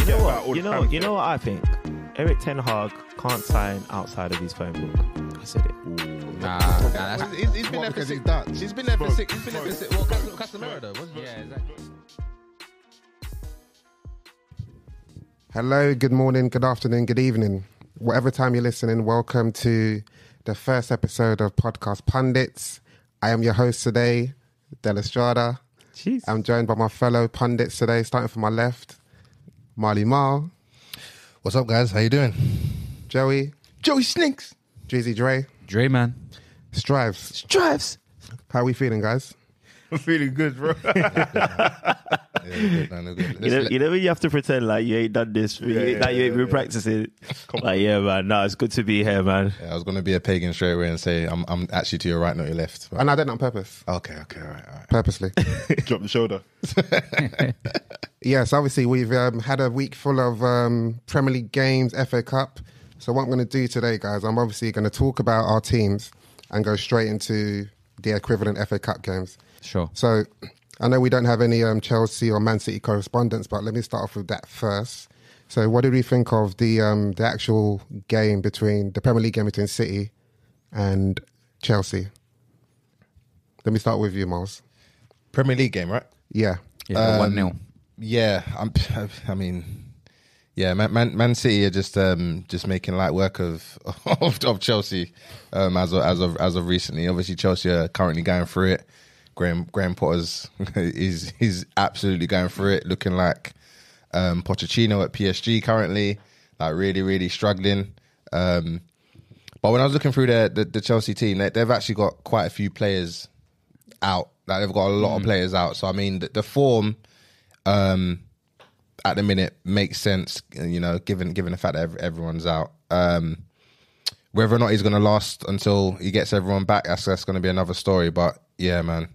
know what? You know what I think? Erik ten Hag can't sign outside of his phone book. I said it. Nah, he's been there for 6 months. He's been there for 6. Well, Casemiro though, wasn't he? yeah, exactly. Hello, good morning, good afternoon, good evening. Whatever time you're listening, welcome to the first episode of Podcast Pundits. I am your host today, Del Estrada. Jeez. I'm joined by my fellow pundits today, starting from my left, Marley Marl, What's up, guys? How you doing? Joey Sninks. Drizzy Dre, Dre, man. Strives. How are we feeling, guys? I'm feeling good, bro. You know when you have to pretend like you ain't done this, you ain't been practicing. Like, yeah, man. No, it's good to be here, man. Yeah, I was going to be a pagan straight away and say I'm actually to your right, not your left. But... And I did it on purpose. Okay, all right. Purposely. Drop the shoulder. Yes, obviously we've had a week full of Premier League games, FA Cup. So what I'm going to do today, guys, I'm obviously going to talk about our teams and go straight into the equivalent FA Cup games. Sure. So I know we don't have any Chelsea or Man City correspondence, but let me start off with that first. So what did we think of the actual game between the Premier League game between City and Chelsea? Let me start with you, Miles. Premier League game, right? Yeah. Yeah, 1-0. Yeah, Man City are just making light work of Chelsea as of recently. Obviously, Chelsea are currently going through it. Graham Potter's he's absolutely going through it, looking like Pochettino at PSG currently, like really struggling. But when I was looking through the Chelsea team, they've actually got quite a few players out. Like they've got a lot of players out. So I mean, the form at the minute makes sense, you know, given the fact that everyone's out. Whether or not he's going to last until he gets everyone back, that's going to be another story. But yeah, man.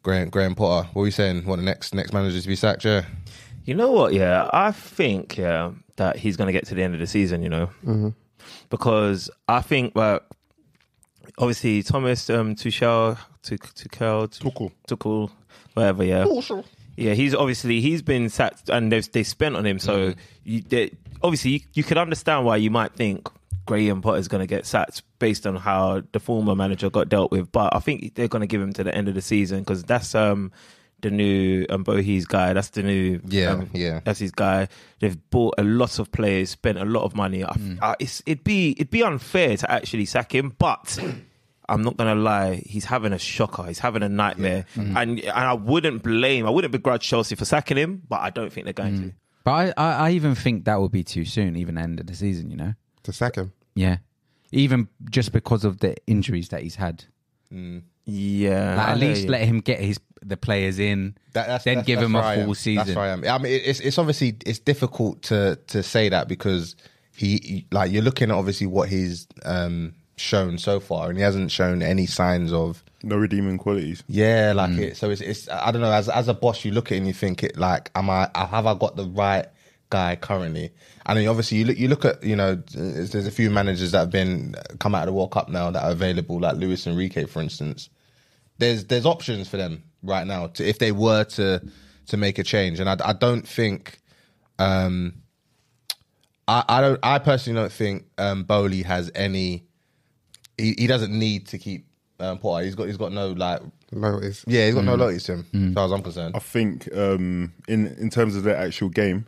Graham Potter, what are we saying? What, the next manager to be sacked? Yeah. You know what? Yeah, I think that he's going to get to the end of the season. You know, because I think obviously Thomas Tuchel, whatever. Yeah, yeah. He's been sacked, and they spent on him. So obviously you could understand why you might think Graham Potter's going to get sacked based on how the former manager got dealt with. But I think they're going to give him to the end of the season because that's the new Bohi's guy. That's the new that's his guy. They've bought a lot of players, spent a lot of money. It'd be unfair to actually sack him, but I'm not going to lie, he's having a shocker. He's having a nightmare. Yeah. And I wouldn't begrudge Chelsea for sacking him, but I don't think they're going to. But I even think that would be too soon, even end of the season, you know? To sack him? Yeah. Even just because of the injuries that he's had. Yeah. Like, at least let him get the players in, then give him a full season. That's where I am. I mean, it's obviously, it's difficult to say that because he like, you're looking at obviously what he's shown so far, and he hasn't shown any signs of no redeeming qualities. Yeah, like it's I don't know, as a boss you look at it and you think it like, have I got the right guy currently? And then obviously you look at, you know, there's a few managers that have come out of the World Cup now that are available, like Luis Enrique, for instance. There's options for them right now if they were to make a change, and I don't think I personally don't think Bowley has any. He doesn't need to keep Potter. He's got no like loyalties. Yeah, he's got no loyalties to him, as far as I'm concerned. I think in terms of the actual game,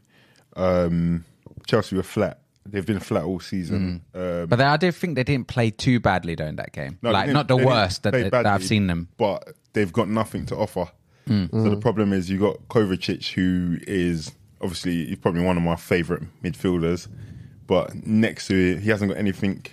Chelsea were flat. They've been flat all season. But I do think they didn't play too badly though in that game. No, like not the worst that I've seen them. But they've got nothing to offer. So the problem is you got Kovacic, who is obviously he's probably one of my favourite midfielders, but next to it, he hasn't got anything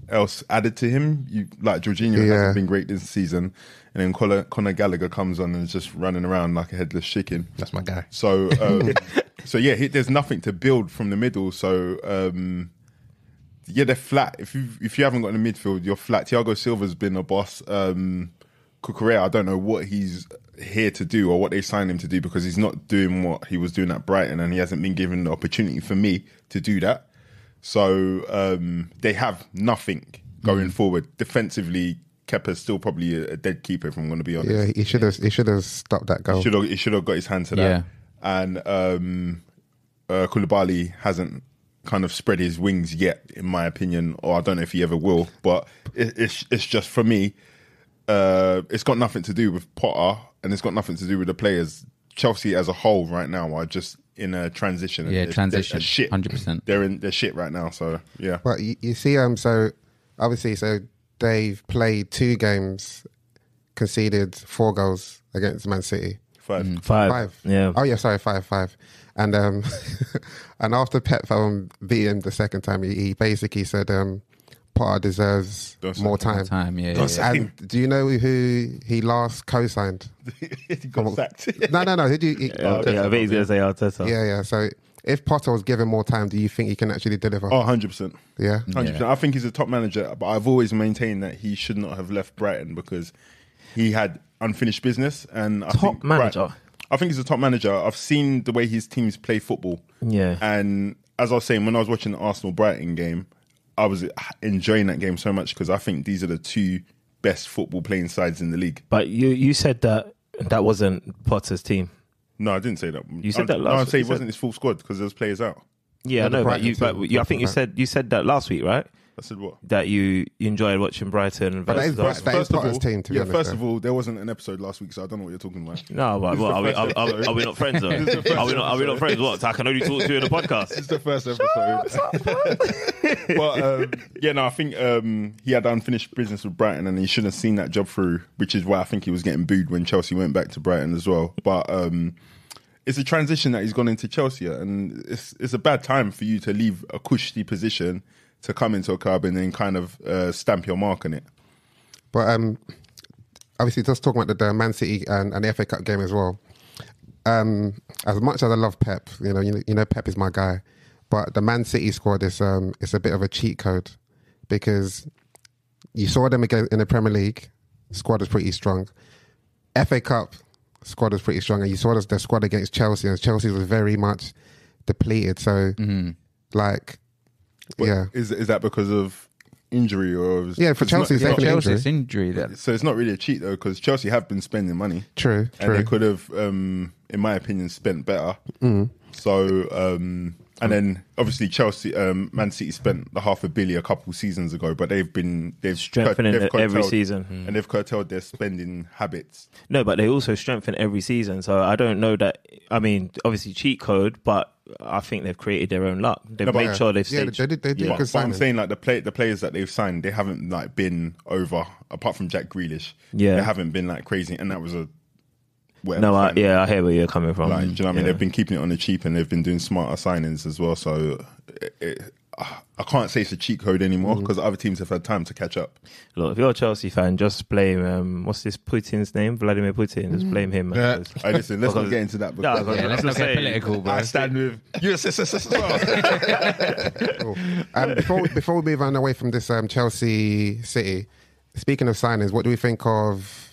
else added to him. Like Jorginho hasn't been great this season, and then Conor Gallagher comes on and is just running around like a headless chicken. That's my guy. So there's nothing to build from the middle. So they're flat. If you haven't got in the midfield, you're flat. Thiago Silva's been a boss. Cucurella, I don't know what he's here to do or what they signed him to do, because he's not doing what he was doing at Brighton, and he hasn't been given the opportunity for me to do that. So they have nothing going forward. Defensively, Kepa's still probably a dead keeper, if I'm going to be honest. Yeah, he should have stopped that goal. He should have got his hand to that. Yeah. And Koulibaly hasn't kind of spread his wings yet, in my opinion, or I don't know if he ever will. But it's just, for me, it's got nothing to do with Potter, and it's got nothing to do with the players. Chelsea as a whole right now are just in a transition. Yeah, transition. They're shit. 100%. They're shit right now. So yeah. But you see, so obviously, so they've played 2 games, conceded 4 goals against Man City. 5. 5. Yeah. Oh yeah, sorry, 5. And and after Pep beat him the second time, he basically said Potter deserves more time. Yeah. And do you know who he last co-signed? He got sacked. No. I think he's going to say Arteta. Yeah. So if Potter was given more time, do you think he can actually deliver? Oh, 100%. Yeah. 100%. I think he's a top manager, but I've always maintained that he should not have left Brighton because he had unfinished business. And I think manager. I think he's a top manager. I've seen the way his teams play football. Yeah. And as I was saying, when I was watching the Arsenal-Brighton game, I was enjoying that game so much because I think these are the 2 best football playing sides in the league. But you said that wasn't Potter's team. No, I didn't say that. You said that last week. No, I'd say it wasn't his full squad because there was players out. Yeah, I know, but I think you said that last week, right? I said what? That you enjoyed watching Brighton. But that is Potter's team, to be honest. First of all, there wasn't an episode last week, so I don't know what you're talking about. No, but what, are we not friends though? Are we not friends? What? I can only talk to you in a podcast. It's the first episode. But I think he had unfinished business with Brighton, and he shouldn't have seen that job through, which is why I think he was getting booed when Chelsea went back to Brighton as well. But it's a transition that he's gone into Chelsea, and it's a bad time for you to leave a cushy position to come into a club and then kind of stamp your mark on it. But obviously, just talking about the Man City and the FA Cup game as well. As much as I love Pep, you know, Pep is my guy. But the Man City squad is it's a bit of a cheat code because you saw them again in the Premier League. Squad was pretty strong. FA Cup squad was pretty strong, and you saw their squad against Chelsea, and Chelsea was very much depleted. So, is that because of injury or? For Chelsea, it's injury. So it's not really a cheat though, because Chelsea have been spending money. True. And they could have, in my opinion, spent better. So, and then obviously Chelsea, Man City spent the $500 million a couple seasons ago, but they've strengthening it every season, and they've curtailed their spending habits. No, but they also strengthen every season. So I don't know that. I mean, obviously cheat code, but I think they've created their own luck. They've made sure they've stayed. They did good But I'm saying like the players that they've signed, they haven't like been over, apart from Jack Grealish. Yeah, they haven't been like crazy, and that was a. I hear where you're coming from. Like, do you know what I mean? They've been keeping it on the cheap, and they've been doing smarter signings as well. So I can't say it's a cheat code anymore because other teams have had time to catch up. Look, if you're a Chelsea fan, just blame what's this Putin's name? Vladimir Putin. Just blame him. Yeah. Listen, let's not get into that. Let's not get political, bro. I stand with USSS as well. Before we move on away from this Chelsea City, speaking of signings, what do we think of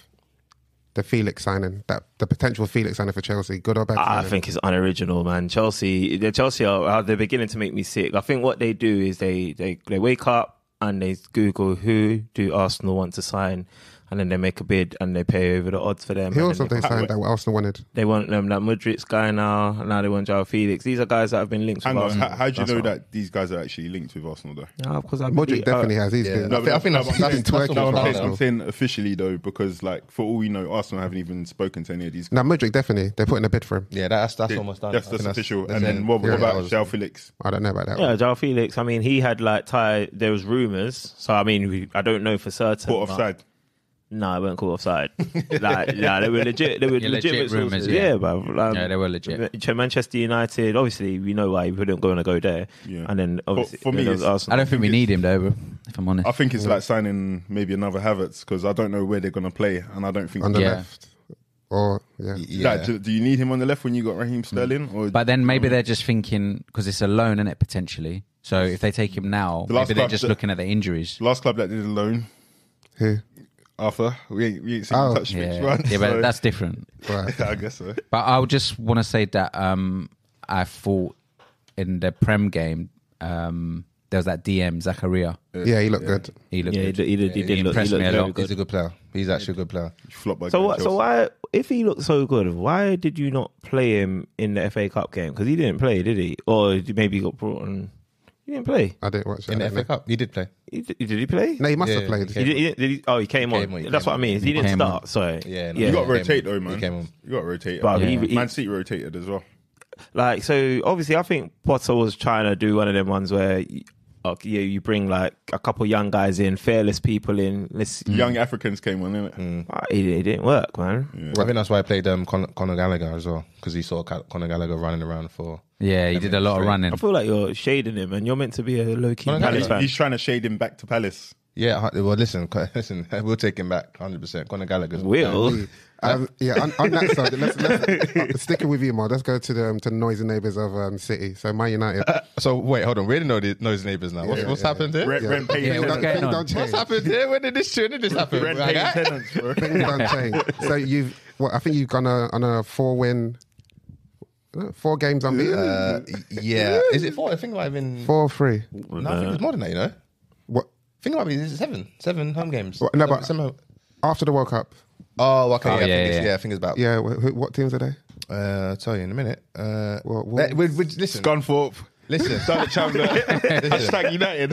the Felix signing, the potential Felix signing for Chelsea, good or bad? I think it's unoriginal, man. Chelsea they're beginning to make me sick. I think what they do is they wake up and they Google who do Arsenal want to sign, and then they make a bid and they pay over the odds for them. Who else have they signed that Arsenal wanted? They want that Mudryk guy now they want Joao Felix. These are guys that have been linked with Arsenal. How do you know that these guys are actually linked with Arsenal though? Because Mudryk definitely has. He's been. I think that's twerking for Arsenal. I'm saying officially though, because like for all we know, Arsenal haven't even spoken to any of these guys. No, Mudryk definitely. They're putting a bid for him. Yeah, that's almost done. That's official. And then what about Joao Felix? I don't know about that. Yeah, Joao Felix. I mean, he had there was rumours. So I mean, I don't know for certain. Caught offside. No, I weren't caught offside. They were legit. They were legit rumours. Yeah, but they were legit. Manchester United, obviously, we know why he wouldn't go to go there. Yeah. And then obviously, for me, I don't think we need him though, bro, if I'm honest. I think it's like signing maybe another Havertz because I don't know where they're going to play, and I don't think on the left. Or do you need him on the left when you got Raheem Sterling? Or but then maybe they're just thinking because it's a loan, isn't it, potentially? So if they take him now, maybe they're just looking at the injuries. Last club that did a loan. Who? Arthur, we ain't seen him touch pitch once. Yeah, but that's different. Right. I guess so. But I just want to say that I thought in the Prem game, they there was that DM Zakaria. Yeah, he looked good. He looked good. He did look impressed me a very lot. good. He's a good player. He's actually a good player. Flop by So Chelsea. why, if he looked so good, why did you not play him in the FA Cup game? Because he didn't play, did he? Or maybe he got brought on. He didn't play. I didn't watch that. In the FA Cup, he did play. Did he play? No, he must Yeah, have played. he Did he? Oh, he came on. He That's came what I mean. He didn't came start. on. Sorry. Yeah, no, You got to he rotate came though, on. man. He came on. You got to rotate. But Man City rotated as well. Like, so obviously I think Potter was trying to do one of them ones where you bring like a couple young guys in, fearless people in. Young Africans came on, innit? It didn't work, man. Yeah. I think that's why I played Conor Gallagher as well, because he saw Conor Gallagher running around for. Yeah, he did a lot of running. I feel like you're shading him, and you're meant to be a low-key Conor Palace Gallagher. fan. He's trying to shade him back to Palace. Yeah, well, listen, we'll take him back 100%. Conor Gallagher's Will. On that side, let's sticking with you, Mo. Let's go to the noisy neighbours of City. So Man United. So wait, hold on. We're the noisy neighbours now. What's happened here? Rent paying Yeah, tenants. going on? Don't change. What's happened here? When did this happen? Rent Like, paying tenants, bro. Things don't change. So I think you've gone on a 4-win, 4 games unbeaten, yeah. Is it 4? I think it might have been. 4-3. No, I think it's more than that. You know, What? I think it might be 7 home games. What? No, but- Seven home- After the World Cup. Oh, okay. Oh, I think it's about. Yeah. What teams are they? I'll tell you in a minute. Wolves. Listen. Scunthorpe. Listen. Started Chandler. Hashtag United.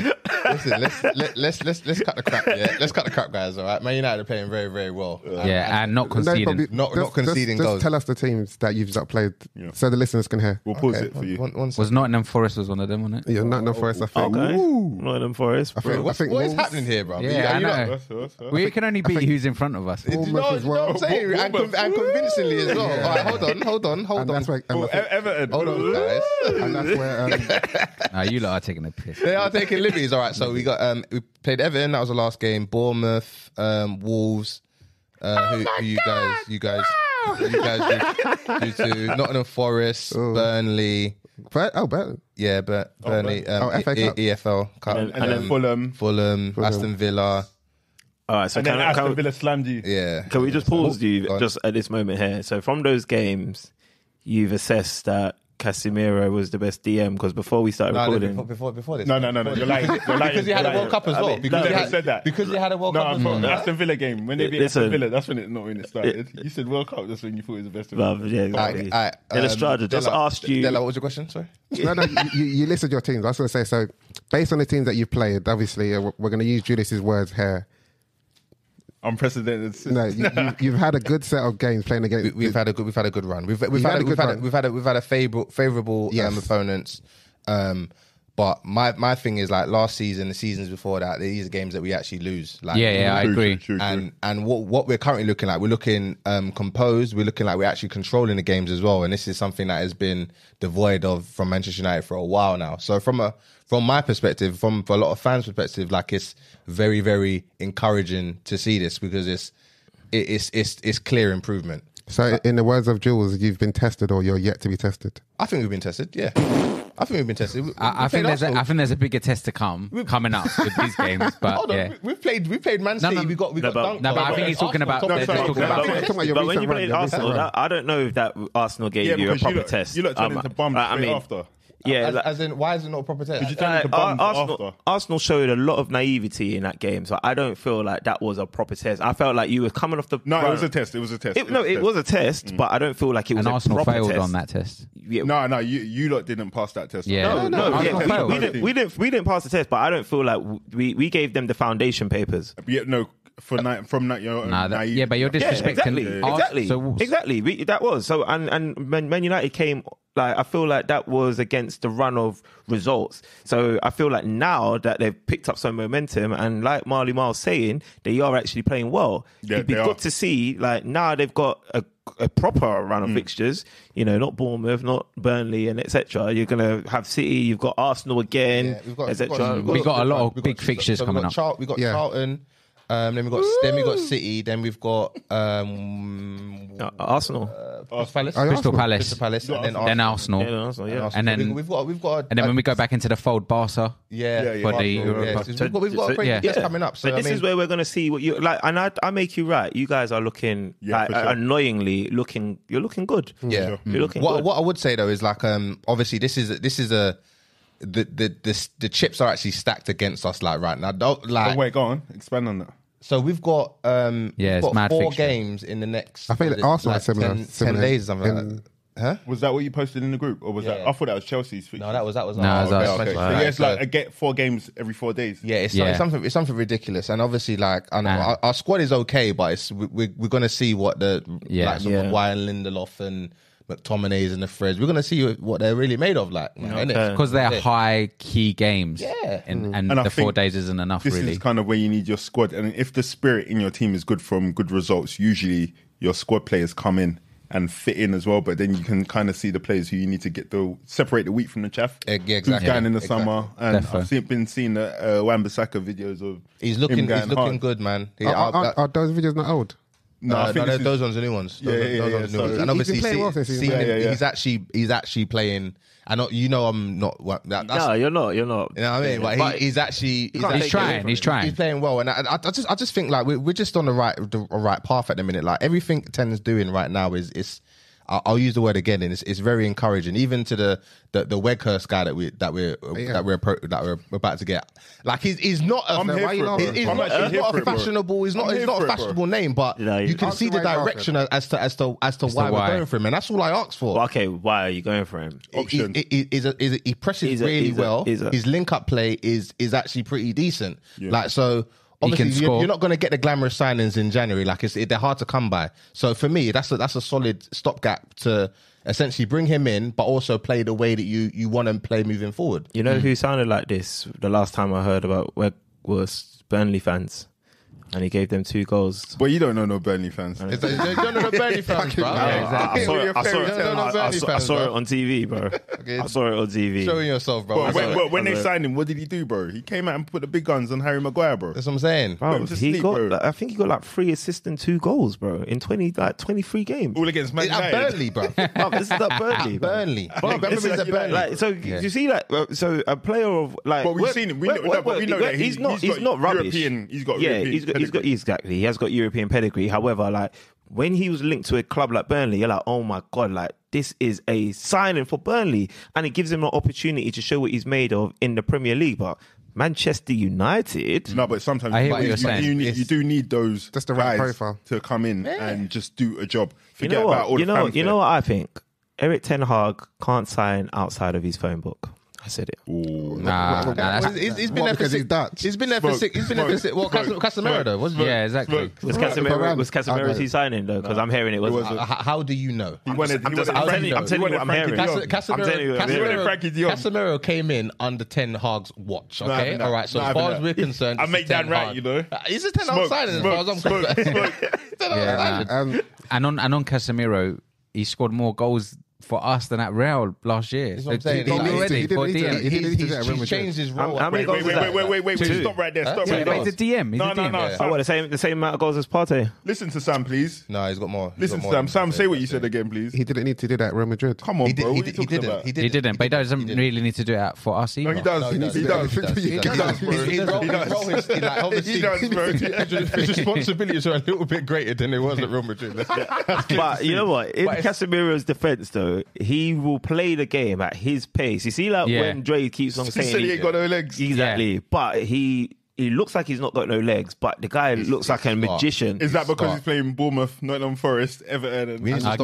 Listen, let's cut the crap. Yeah, let's cut the crap, guys. All right, Man United are playing very, very well. Yeah, and not conceding. Not conceding just goals. tell us the teams that you've not played, so the listeners can hear. We'll pause it for you. One Was Nottingham Forest was one of them, wasn't it? Yeah, not Forest. I think. Okay. Nottingham Forest. I think What is Wolves- happening here, bro? Yeah, I know. We can only beat who's in front of us. Do you know Bournemouth as well. what I'm saying? And convincingly as well. All right, hold on. And that's where, Everton. Hold on, guys. and that's where No, you lot are taking a piss. They are taking liberties. All right, so we got we played Everton. That was the last game. Bournemouth, Wolves. Who you guys do to Nottingham Forest, Burnley. but Yeah, but Burnley. FA Cup. EFL Cup. And then Fulham, Aston Villa. All right, so And then can Aston Villa slammed you. Yeah. we just pause you Go on. just at this moment here? So from those games, you've assessed that Casemiro was the best DM because before we started recording, Before this. No. You're lying. Because he had a World Cup as well. Because he I had said that. Because he had a World No, Cup I'm as well. from the Aston Villa game. When they beat Listen. Aston Villa, that's when it started. You said World Cup, that's when you thought it was the best of Well, yeah, exactly. Then Estrada just asked you. Della, what was your question? Sorry. no, you listed your teams. I was going to say, so based on the teams that you've played, obviously we're going to use Julius's words here. Unprecedented. No, you've had a good set of games playing against. We've had a good run. We've had a favorable Yes. opponents. But my thing is like last season, the seasons before that, these are games that we actually lose. Like, Yeah, I agree. True. And what we're currently looking like, we're looking composed. We're looking like we're actually controlling the games as well. And this is something that has been devoid of from Manchester United for a while now. So from my perspective, for a lot of fans' perspective, like it's very, very encouraging to see this because it's clear improvement. So, in the words of Jules, you've been tested or you're yet to be tested. I think we've been tested. Yeah, I think we've been tested. I think there's a bigger test to coming up with these games. But Hold on, yeah. we've played Man City. no. we got but- dunked. No, but I think he's talking about. No, They're sorry, talking no, about. no, Talking about your But when recent you run, played your recent Arsenal, run. I don't know if that Arsenal gave you a because proper test. You lot turned into bums straight after. Yeah, as in, why is it not a proper test? You turned into bums after. Arsenal showed a lot of naivety in that game, so I don't feel like that was a proper test. I felt like you were coming off the No, run. it was a test. It was a test. It was a test, but I don't feel like it was And a Arsenal proper failed test. on that test. Yeah, No, you lot didn't pass that test. Yeah. No, Arsenal failed. we didn't pass the test, but I don't feel like we gave them the foundation papers. Yeah, no. From that, you're naive. Yeah, but you're disrespecting. Exactly. That was so, and Man United came. Like I feel like that was against the run of results. So I feel like now that they've picked up some momentum, and like Marley Miles saying, they are actually playing well. Yeah, It'd be they good are. to see like now they've got a proper run of fixtures. You know, not Bournemouth, not Burnley, and etc. You're gonna have City. You've got Arsenal again, etc. We've got a lot of big fixtures coming up. We've got Yeah. Charlton. Then we've got City. Then we've got Arsenal. Crystal Palace, and then Arsenal. then Arsenal, Yeah. and then we've got and then when we go back into the fold, Barca. for the Europa. We've got a great yeah. test coming up. So But this is where we're going to see what you like, and I make you right. You guys are looking Yeah, for sure. annoyingly looking. You're looking good. Yeah. You're looking What good. I would say though is like obviously this is a the chips are actually stacked against us like right now. Don't like. Oh, wait, go on. Expand on that. So we've got it's got mad 4 fixture. games in the next. I think Arsenal are similar. 10 days or something like that. Huh? Was that what you posted in the group, or was that? I thought that was Chelsea's fixture. No, that was. No, it was ours. us. Okay. So yeah, it's like I get 4 games every 4 days. Yeah, it's something ridiculous, and obviously, like I know our squad is okay, but we're gonna see what the likes of Maguire, Lindelof, and McTominay's and the Freds. We're gonna see what they're really made of, like because they're high key games. Yeah, and I the 4 think days isn't enough. This really, is kind of where you need your squad, and if the spirit in your team is good from good results, usually your squad players come in and fit in as well, but then you can kind of see the players who you need to separate the wheat from the chaff. Yeah, exactly. Who's going in the summer, and Defo. I've been seeing the Wan-Bissaka videos of he's looking hard. good, man. Are those videos not old? No, I think those ones are new ones. Those ones are new ones. And obviously, He's been playing well since he's seeing been him, he's actually playing. I know I'm not. That's, No, you're not. you know what I mean? But he's actually he's trying. He's playing well, and I just think like we're just on the right path at the minute. Like everything Ten's doing right now is I'll use the word again, and it's very encouraging. Even to the Weghurst guy that we're about to get. Like he's not a he's not a fashionable. He's not a fashionable name, but you can see the direction as to why we're going for him, and that's all I asked for. Well, okay, why are you going for him? He presses really well. His link up play is actually pretty decent. Like so. Obviously, you're not going to get the glamorous signings in January. Like they're hard to come by. So for me, that's a solid stopgap to essentially bring him in, but also play the way that you want to play moving forward. You know who sounded like this the last time I heard about was Burnley fans, and he gave them 2 goals. But you don't know no Burnley fans. You don't know the Burnley fans, bro. I saw it on TV, bro. I saw it on TV. Showing yourself, bro. When they signed him, what did he do, bro? He came out and put the big guns on Harry Maguire, bro. That's what I'm saying. Bro, I think he got like 3 assists and 2 goals, bro, in 23 games. All against Man United. At Burnley, bro. This is at Burnley. Burnley. Like, so you see, like, so a player of like. But we've seen him. We know that he's not rubbish. He's got European. Exactly. He has got European pedigree. However, like when he was linked to a club like Burnley, you're like, oh my God, like this is a signing for Burnley, and it gives him an opportunity to show what he's made of in the Premier League. But Manchester United. No, but sometimes I hear what you're saying. You do need those Just the right guys profile to come in and just do a job. Forget You know about all the fanfare. You know what I think? Eric Ten Hag can't sign outside of his phone book. I said it. He's been there for 6 Dutch. He's been there for 6. He's been there for 6. Well, Casemiro though, wasn't he? Yeah, exactly. Was Casemiro's he signing though? Because I'm hearing it wasn't. How do you know? I'm telling you what I'm hearing. Casemiro came in under Ten Hag's watch. Okay, all right. So as far as we're concerned, I make that right. You know, he's a Ten Hag signing as far as I'm concerned. And on Casemiro, he scored more goals for us than at Real last year. That's what I'm saying. He's changed his role. How many goals? Wait. Stop right there. Stop right there. He's a DM. No. The same amount of goals as Partey. Listen to Sam, please. No, he's got more. Listen to Sam. Sam, say what you said again, please. He didn't need to do that at Real Madrid. Come on, bro. He didn't, but he doesn't really need to do it for us either. No, he does. He does, bro. His responsibilities are a little bit greater than it was at Real Madrid. But you know what? In Casemiro's defense, though, he will play the game at his pace. You see, like when Dre keeps on saying he ain't got no legs. Exactly. But he looks like he's not got no legs, but the guy looks like a magician. Is that because he's playing Bournemouth, Nottingham Forest, Everton? Get out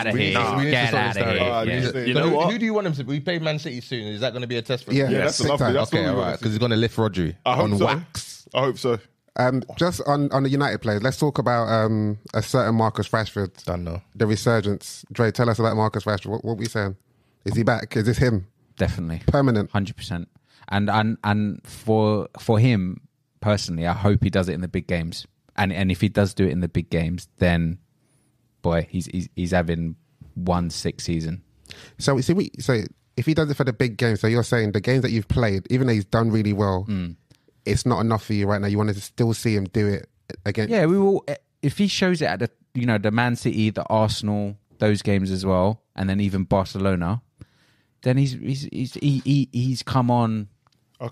of here. Get out of here. You know what? Who do you want him to? We play Man City soon. Is that going to be a test for him? Yeah, that's lovely. Okay, all right. Because he's going to lift Rodri on wax. I hope so. Just on the United players, let's talk about a certain Marcus Rashford. Don't know. The resurgence. Dre, tell us about Marcus Rashford. What are we saying? Is he back? Is this him? Definitely. Permanent? 100%. And for him, personally, I hope he does it in the big games. And if he does do it in the big games, then, boy, he's having 1-6 season. So if he does it for the big games, so you're saying the games that you've played, even though he's done really well, it's not enough for you right now. You want to still see him do it again. Yeah, we will. If he shows it at the Man City, the Arsenal, those games as well, and then even Barcelona, then he's come on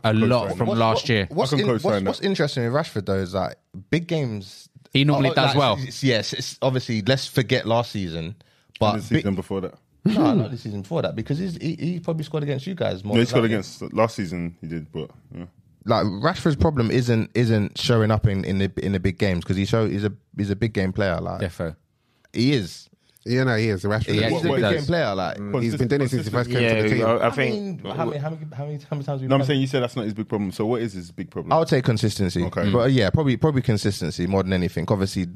a lot from last year. What's interesting with Rashford though is that big games he normally does well. Yes, it's obviously let's forget last season, but the season before that. No, not this season. Before that, because he probably scored against you guys more. No, he than scored that. against last season. He did, but yeah. Like Rashford's problem isn't showing up in the big games because he's a big game player. Like Defo. he is. Yeah, no, he is. Rashford. Yeah, He's a What big does? game player. Like He's been doing it since he first came to the team. I I think. mean, how many times? No, I'm saying you said that's not his big problem. So what is his big problem? I would say consistency. Okay. But yeah, probably consistency more than anything. Obviously,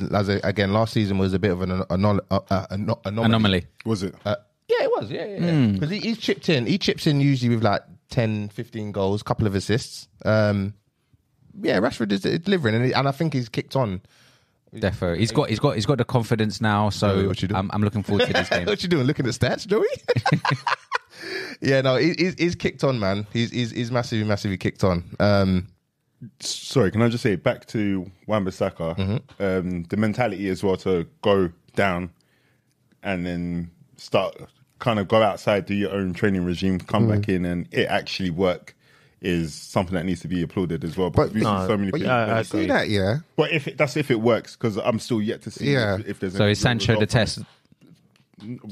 again, last season was a bit of an Anomaly. Was it? Yeah, it was. Yeah. Because he's chipped in. He chips in usually with like 10, 15 goals, couple of assists. Yeah, Rashford is delivering, and I think he's kicked on. Defo. He's got the confidence now. So What you doing? I'm looking forward to this game. What you doing? Looking at stats, Joey? Yeah, no, he's kicked on, man. He's massively kicked on. Sorry, can I just say back to Wan-Bissaka, the mentality as well to go down and then start kind of go outside, do your own training regime, come back in, and it actually work is something that needs to be applauded as well. But- We've seen so many But people. I see that, yeah. But if it works, because I'm still yet to see Yeah. if there's. So any is Sancho the result from it. test?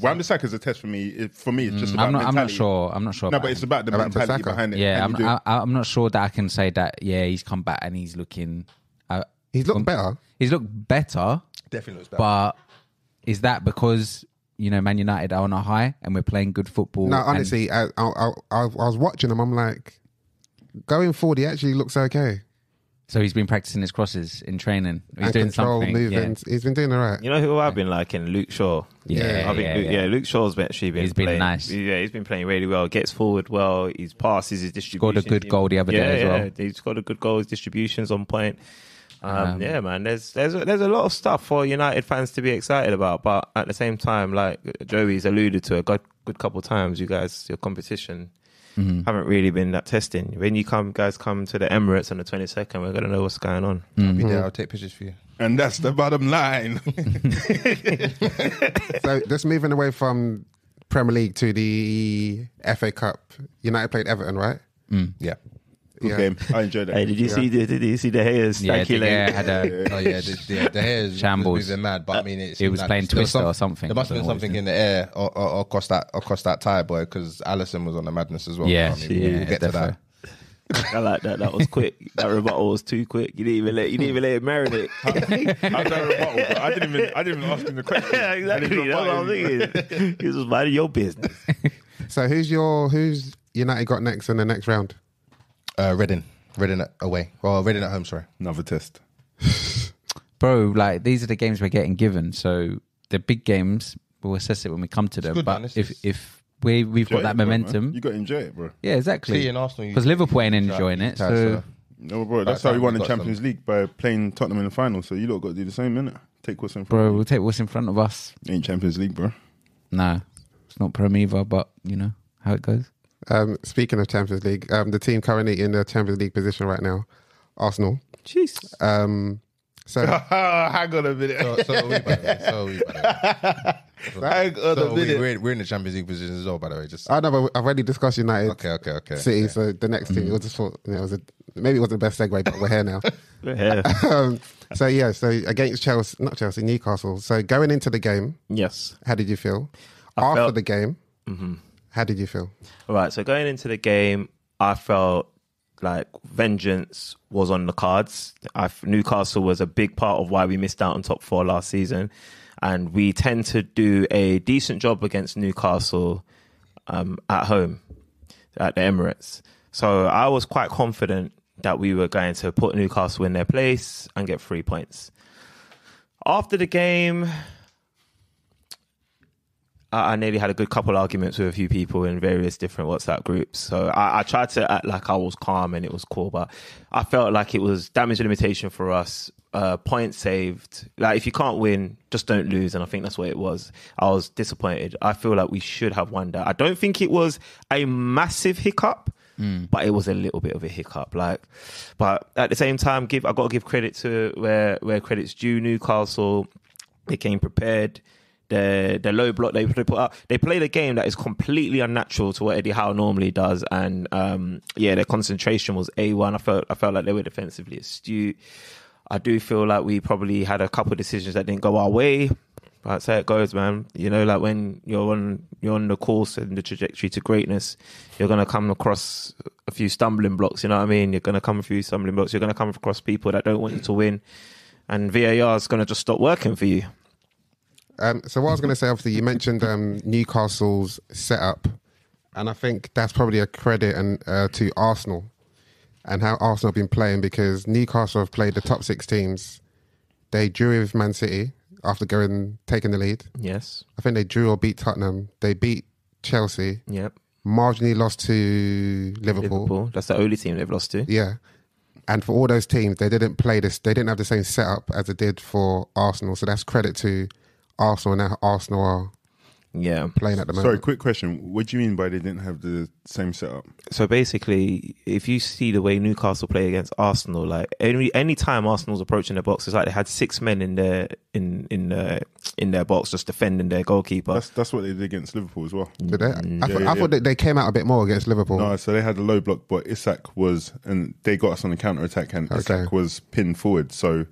Wan-Bissaka is a test for me. It's just about I'm not mentality. sure. I'm not sure. No, about but it's him. about the About mentality Bissaka. behind it. Yeah, Can you do it? I'm not sure that I can say that. Yeah, he's come back and he's looking. He's looked better. He's looked better, Definitely looks better. but is that because Man United are on a high and we're playing good football? No, and- honestly, I was watching him. I'm like, going forward, he actually looks okay. so he's been practicing his crosses in training. He's And doing control, something. movements. He's been doing all right. You know who I've been liking? Luke Shaw. Yeah, I think Luke Shaw's actually been He's been playing, nice. Yeah, he's been playing really well. Gets forward well. His passes, his distribution. Scored a good goal the other day as well. He's scored a good goal. His distribution's on point. Yeah, man. There's a lot of stuff for United fans to be excited about, but at the same time, like Joey's alluded to a good couple of times, you guys, your competition haven't really been that testing. When you guys come to the Emirates on the 22nd, we're gonna know what's going on. I'll be there. I'll take pictures for you. And that's the bottom line. So just moving away from Premier League to the FA Cup, United played Everton, right? Yeah. Good game. I enjoyed it. Hey, did you see the Hayes? Yeah, Stanky De Gea leg? had a. Oh yeah, the hair is Shambles. moving mad, but I mean, He was playing Twister or something. There must have been something in the air or across that tie, boy, because Allison was on the madness as well. Yeah, I mean, we'll get to that. I like that. That was quick. That rebuttal was too quick. You didn't even let it marinate. How's that rebuttal? But I didn't even ask him the question. Yeah, exactly. That's what I'm thinking. He was just minding your business. So who's United got next in the next round? Reading away. Well, Reading at home. Sorry. Another test. Bro, like these are the games we're getting given. So the big games, we'll assess it when we come to them. good, But man. if we've got that momentum, You got to enjoy it, bro. yeah, exactly. City and Arsenal, Because Liverpool ain't enjoying it. So No, bro. That's That how we time won we the got Champions League by playing Tottenham in the final. So you lot got to do the same, innit? Take what's in front. bro, we'll take what's in front of us. Ain't Champions League, bro. No, it's not Prem either, but you know how it goes. Speaking of Champions League, the team currently in the Champions League position right now, Arsenal. Jeez. So Hang on a minute. So are we, by the way. So are we, by the way. Hang on So a minute. we're in the Champions League position as well, by the way. Just I know, but I've already discussed United, okay. City. So the next thing, I just thought maybe it wasn't the best segue, but we're here now. Yeah. So against Newcastle. So going into the game, Yes. how did you feel? I After felt- the game, how did you feel? All right. So going into the game, I felt like vengeance was on the cards. Newcastle was a big part of why we missed out on top four last season. And we tend to do a decent job against Newcastle at home, at the Emirates. So I was quite confident that we were going to put Newcastle in their place and get 3 points. After the game, I nearly had a good couple arguments with a few people in various different WhatsApp groups. So I tried to act like I was calm and it was cool, but I felt like it was damage limitation for us. Points saved. Like if you can't win, just don't lose. And I think that's what it was. I was disappointed. I feel like we should have won that. I don't think it was a massive hiccup, but it was a little bit of a hiccup. But at the same time, I got to give credit to where credit's due. Newcastle, they came prepared. The low block they put up, they played a game that is completely unnatural to what Eddie Howe normally does, and their concentration was A1. I felt like they were defensively astute. I do feel like we probably had a couple of decisions that didn't go our way. That's how it goes, man. You know, like when you're on the course and the trajectory to greatness, you're gonna come across a few stumbling blocks. You know what I mean? You're gonna come a few stumbling blocks. You're gonna come across people that don't want you to win, and VAR is gonna just stop working for you. So what I was going to say, obviously, you mentioned Newcastle's setup, and I think that's probably a credit to Arsenal and how Arsenal have been playing, because Newcastle have played the top 6 teams. They drew with Man City after taking the lead. Yes. I think they drew or beat Tottenham. They beat Chelsea. Yep. Marginally lost to Liverpool. That's the only team they've lost to. Yeah. And for all those teams, they didn't play this. They didn't have the same setup as it did for Arsenal. So that's credit to Arsenal, and now Arsenal are playing at the moment. Sorry, quick question. What do you mean by they didn't have the same setup? So basically, if you see the way Newcastle play against Arsenal, like any time Arsenal's approaching the box, it's like they had 6 men in their box just defending their goalkeeper. That's what they did against Liverpool as well. Did they? I thought that they came out a bit more against Liverpool. No, so they had a low block, but Isak and they got us on the counter attack, and Isak was pinned forward. So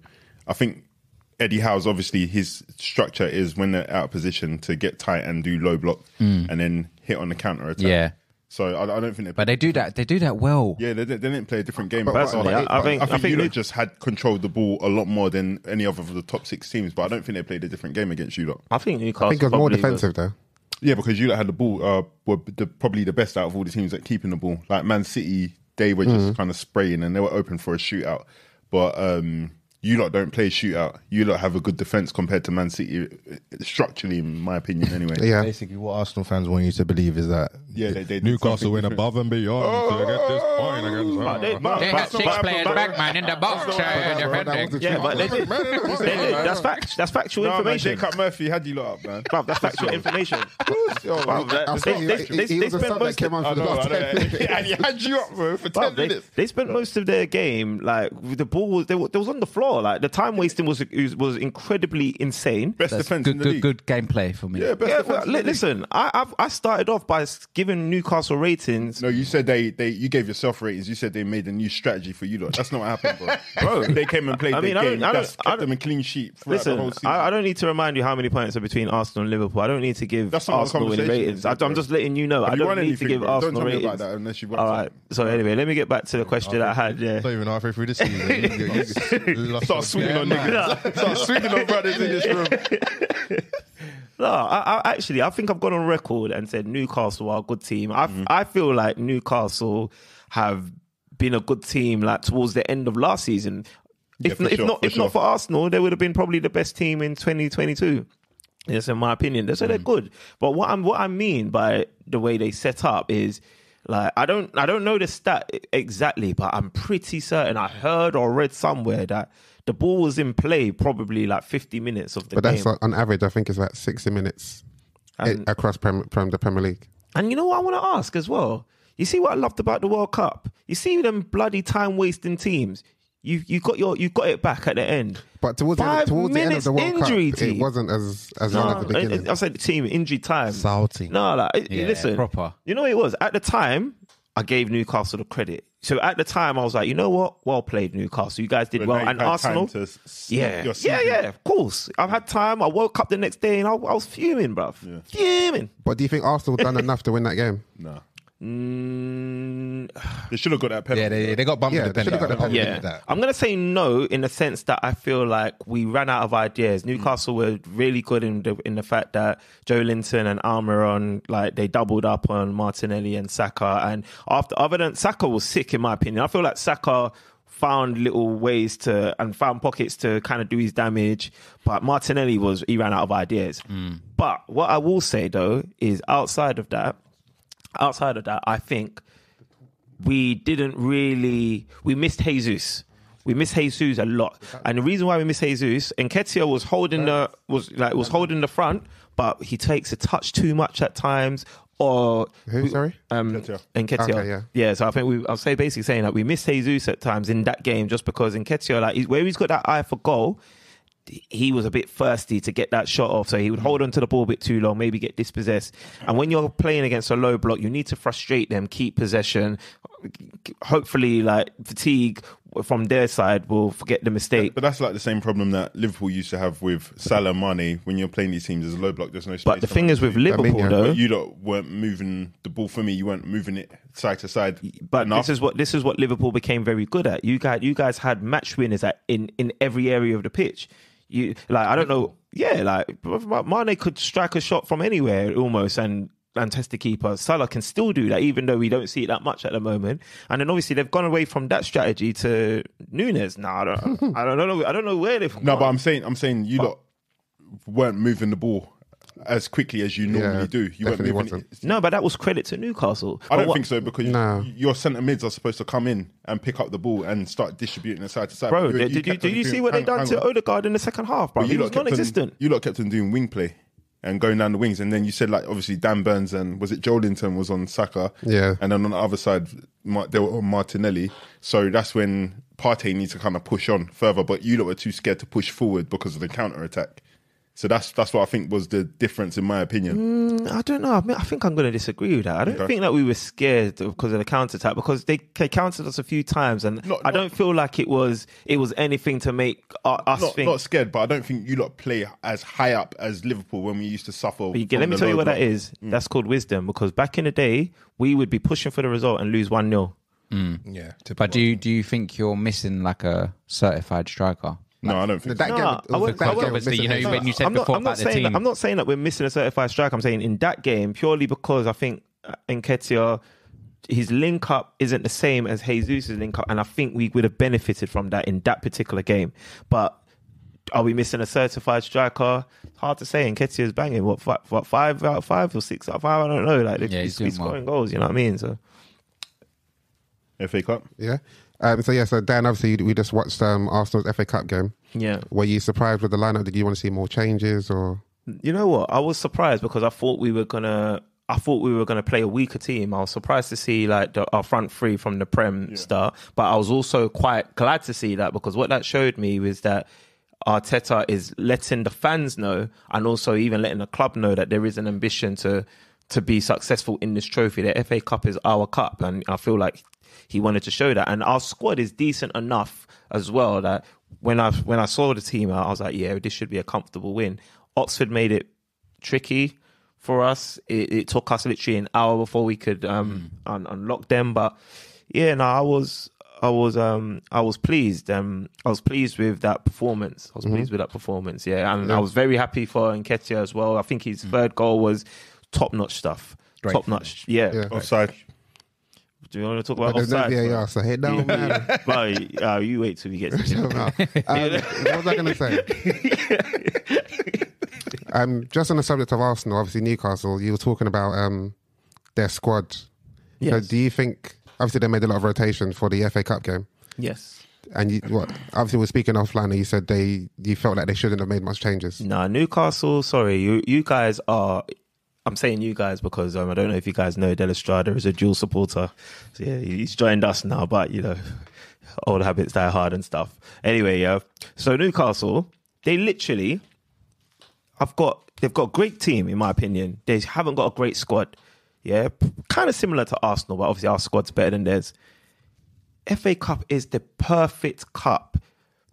I think Eddie Howe's, obviously his structure is when they're out of position to get tight and do low block and then hit on the counter attack. Yeah. So I don't think but they do that. They do that well. Yeah, they didn't play a different game. Personally, I think United just had controlled the ball a lot more than any other of the top 6 teams. But I don't think they played a different game against you lot. I think Newcastle. I think it was more defensive though. Yeah, because you lot had the ball. Were probably the best out of all the teams at keeping the ball. Like Man City, they were just kind of spraying and they were open for a shootout. But you lot don't play shootout. You lot have a good defence compared to Man City, structurally, in my opinion, anyway. Yeah. Basically, what Arsenal fans want you to believe is that they Newcastle went above and beyond to get this point against. They had 6 players back, man, in the box. Defending. Yeah, but they did. That's factual information. Jake Murphy had you lot up, man. Bruv, that's factual information. He was a sub that came on for the last 10 minutes. And he had you up, bro, for 10 minutes. They spent most of their game, like, the ball was, they was on the floor. Like, the time wasting was incredibly insane. Best defence in the league. Good gameplay for me. Yeah, best defence in the league. Listen, I started off by giving Newcastle ratings. No, you said you gave yourself ratings. You said they made a new strategy for you lot. That's not what happened, bro. They came and played their game. That's kept them a clean sheet throughout the whole season. I don't need to remind you how many points are between Arsenal and Liverpool. I don't need to give Arsenal any ratings. I'm just letting you know. I don't need to give Arsenal ratings. Don't tell me about that unless you want. All right. So anyway, let me get back to the question I had. Yeah. Not even halfway through the season. Start swinging on niggas. Start swinging on brothers in this room. No, I think I've gone on record and said Newcastle are a good team. I feel like Newcastle have been a good team like towards the end of last season. If not for Arsenal, they would have been probably the best team in 2022. Yes, in my opinion. So they're good. But what I mean by the way they set up is, like, I don't know the stat exactly, but I'm pretty certain I heard or read somewhere that the ball was in play probably like 50 minutes of the game. But that's on average, I think it's about 60 minutes across from the Premier League. And you know what I want to ask as well? You see what I loved about the World Cup? You see them bloody time-wasting teams. You got it back at the end. But towards the end of the World Cup, it wasn't as long at the beginning. I said the team injury time. Salty. No, listen. Proper. You know what it was? At the time, I gave Newcastle the credit. So at the time, I was like, you know what? Well played, Newcastle. You guys did well. And Arsenal, of course. I've had time. I woke up the next day and I was fuming, bruv. Yeah. Fuming. But do you think Arsenal done enough to win that game? No. They should have got that penalty. Yeah, they got bumped with the penalty. Yeah. I'm going to say no in the sense that I feel like we ran out of ideas. Newcastle were really good in the fact that Joe Linton and Almiron, like, they doubled up on Martinelli and Saka. And other than Saka was sick, in my opinion. I feel like Saka found little ways and found pockets to kind of do his damage. But Martinelli he ran out of ideas. But what I will say, though, is outside of that, I think we missed Jesus. We missed Jesus a lot. And the reason why we missed Jesus, Nketiah was holding the front, but he takes a touch too much at times. Or who? Sorry, Nketiah. Okay, yeah. So I think I'll say basically saying that we missed Jesus at times in that game, just because Nketiah, like, where he's got that eye for goal, he was a bit thirsty to get that shot off, so he would hold on to the ball a bit too long, maybe get dispossessed. And when you're playing against a low block, you need to frustrate them, keep possession, hopefully like fatigue from their side will forget the mistake. But that's like the same problem that Liverpool used to have with Salah, Mane. When you're playing these teams, there's a low block, there's no space. But the thing is with Liverpool, though, you lot weren't moving the ball for me. You weren't moving it side to side. But enough. this is what Liverpool became very good at. You guys had match winners in every area of the pitch. You like I don't know, yeah, like Mane could strike a shot from anywhere almost and test the keeper. Salah can still do that, even though we don't see it that much at the moment. And then obviously they've gone away from that strategy to Nunes. No, I don't know where they've gone. No, but I'm saying you lot weren't moving the ball as quickly as you normally do. You weren't moving it. No, but that was credit to Newcastle. I don't think so, because your centre mids are supposed to come in and pick up the ball and start distributing it side to side. Bro, did you see what they done to Odegaard in the second half, bro? It was non-existent. You lot kept on doing wing play and going down the wings, and then you said, like, obviously Dan Burns and was it Joelinton was on Saka, and then on the other side they were on Martinelli. So that's when Partey needs to kind of push on further, but you lot were too scared to push forward because of the counter attack. So that's what I think was the difference, in my opinion. I don't know. I think I'm going to disagree with that. I don't think that we were scared because of the counter attack, because they countered us a few times, and I don't feel like it was anything to make us think. Not scared, but I don't think you lot play as high up as Liverpool when we used to suffer. Let me tell you what that is. That's called wisdom, because back in the day we would be pushing for the result and lose 1-0. Yeah, but do you think you're missing like a certified striker? No, I don't think so. Obviously, you know, when you said before about the team. I'm not saying that we're missing a certified striker. I'm saying in that game, purely because I think Nketiah, his link up isn't the same as Jesus' link up, and I think we would have benefited from that in that particular game. But are we missing a certified striker? It's hard to say. Nketiah is banging. What 5 out of 5 or 6 out of 5? I don't know. Like he's scoring goals. You know what I mean? So FA Cup, yeah. So Dan, obviously we just watched Arsenal's FA Cup game. Yeah. Were you surprised with the lineup? Did you want to see more changes, or? You know what? I was surprised because I thought we were gonna play a weaker team. I was surprised to see like our front three from the Prem start, but I was also quite glad to see that, because what that showed me was that Arteta is letting the fans know, and also even letting the club know, that there is an ambition to be successful in this trophy. The FA Cup is our cup, and I feel like he wanted to show that. And our squad is decent enough as well that when I saw the team, I was like, yeah, this should be a comfortable win. Oxford made it tricky for us. It took us literally an hour before we could unlock them. But yeah, no, I was pleased. I was pleased with that performance. Yeah, and I was very happy for Nketiah as well. I think his third goal was top-notch stuff. Great. Top-notch. Yeah. offside. Do you want to talk about There's offside? no VAR, so head down. Well, you wait till we get to What was I going to say? Just on the subject of Arsenal, obviously Newcastle, you were talking about their squad. Yes. So do you think, obviously they made a lot of rotation for the FA Cup game, Yes. and obviously we're speaking offline, and you said you felt like they shouldn't have made much changes. Nah, Newcastle, sorry, you guys are... I'm saying you guys because I don't know if you guys know Del Estrada is a dual supporter. So yeah, he's joined us now, but you know, old habits die hard and stuff. Anyway, yeah. So Newcastle, they literally they've got a great team in my opinion. They haven't got a great squad. Yeah, kind of similar to Arsenal, but obviously our squad's better than theirs. FA Cup is the perfect cup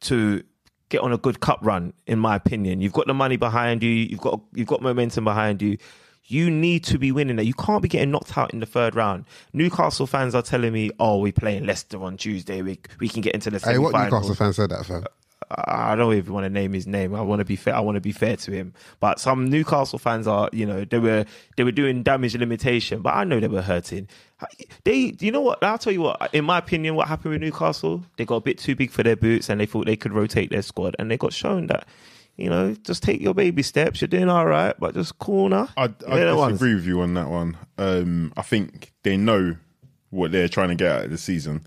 to get on a good cup run, in my opinion. You've got the money behind you. You've got momentum behind you. You need to be winning that. You can't be getting knocked out in the third round. Newcastle fans are telling me, "Oh, we're playing Leicester on Tuesday. We can get into the semi-final." Hey, what Newcastle fan said that, fam? I don't even want to name his name. I want to be fair. I want to be fair to him. But some Newcastle fans are, you know, they were doing damage limitation, but I know they were hurting. You know what? I'll tell you what. In my opinion, what happened with Newcastle? They got a bit too big for their boots, and they thought they could rotate their squad, and they got shown that, you know, just take your baby steps. You're doing all right, but just corner. I disagree with you on that one. I think they know what they're trying to get out of the season,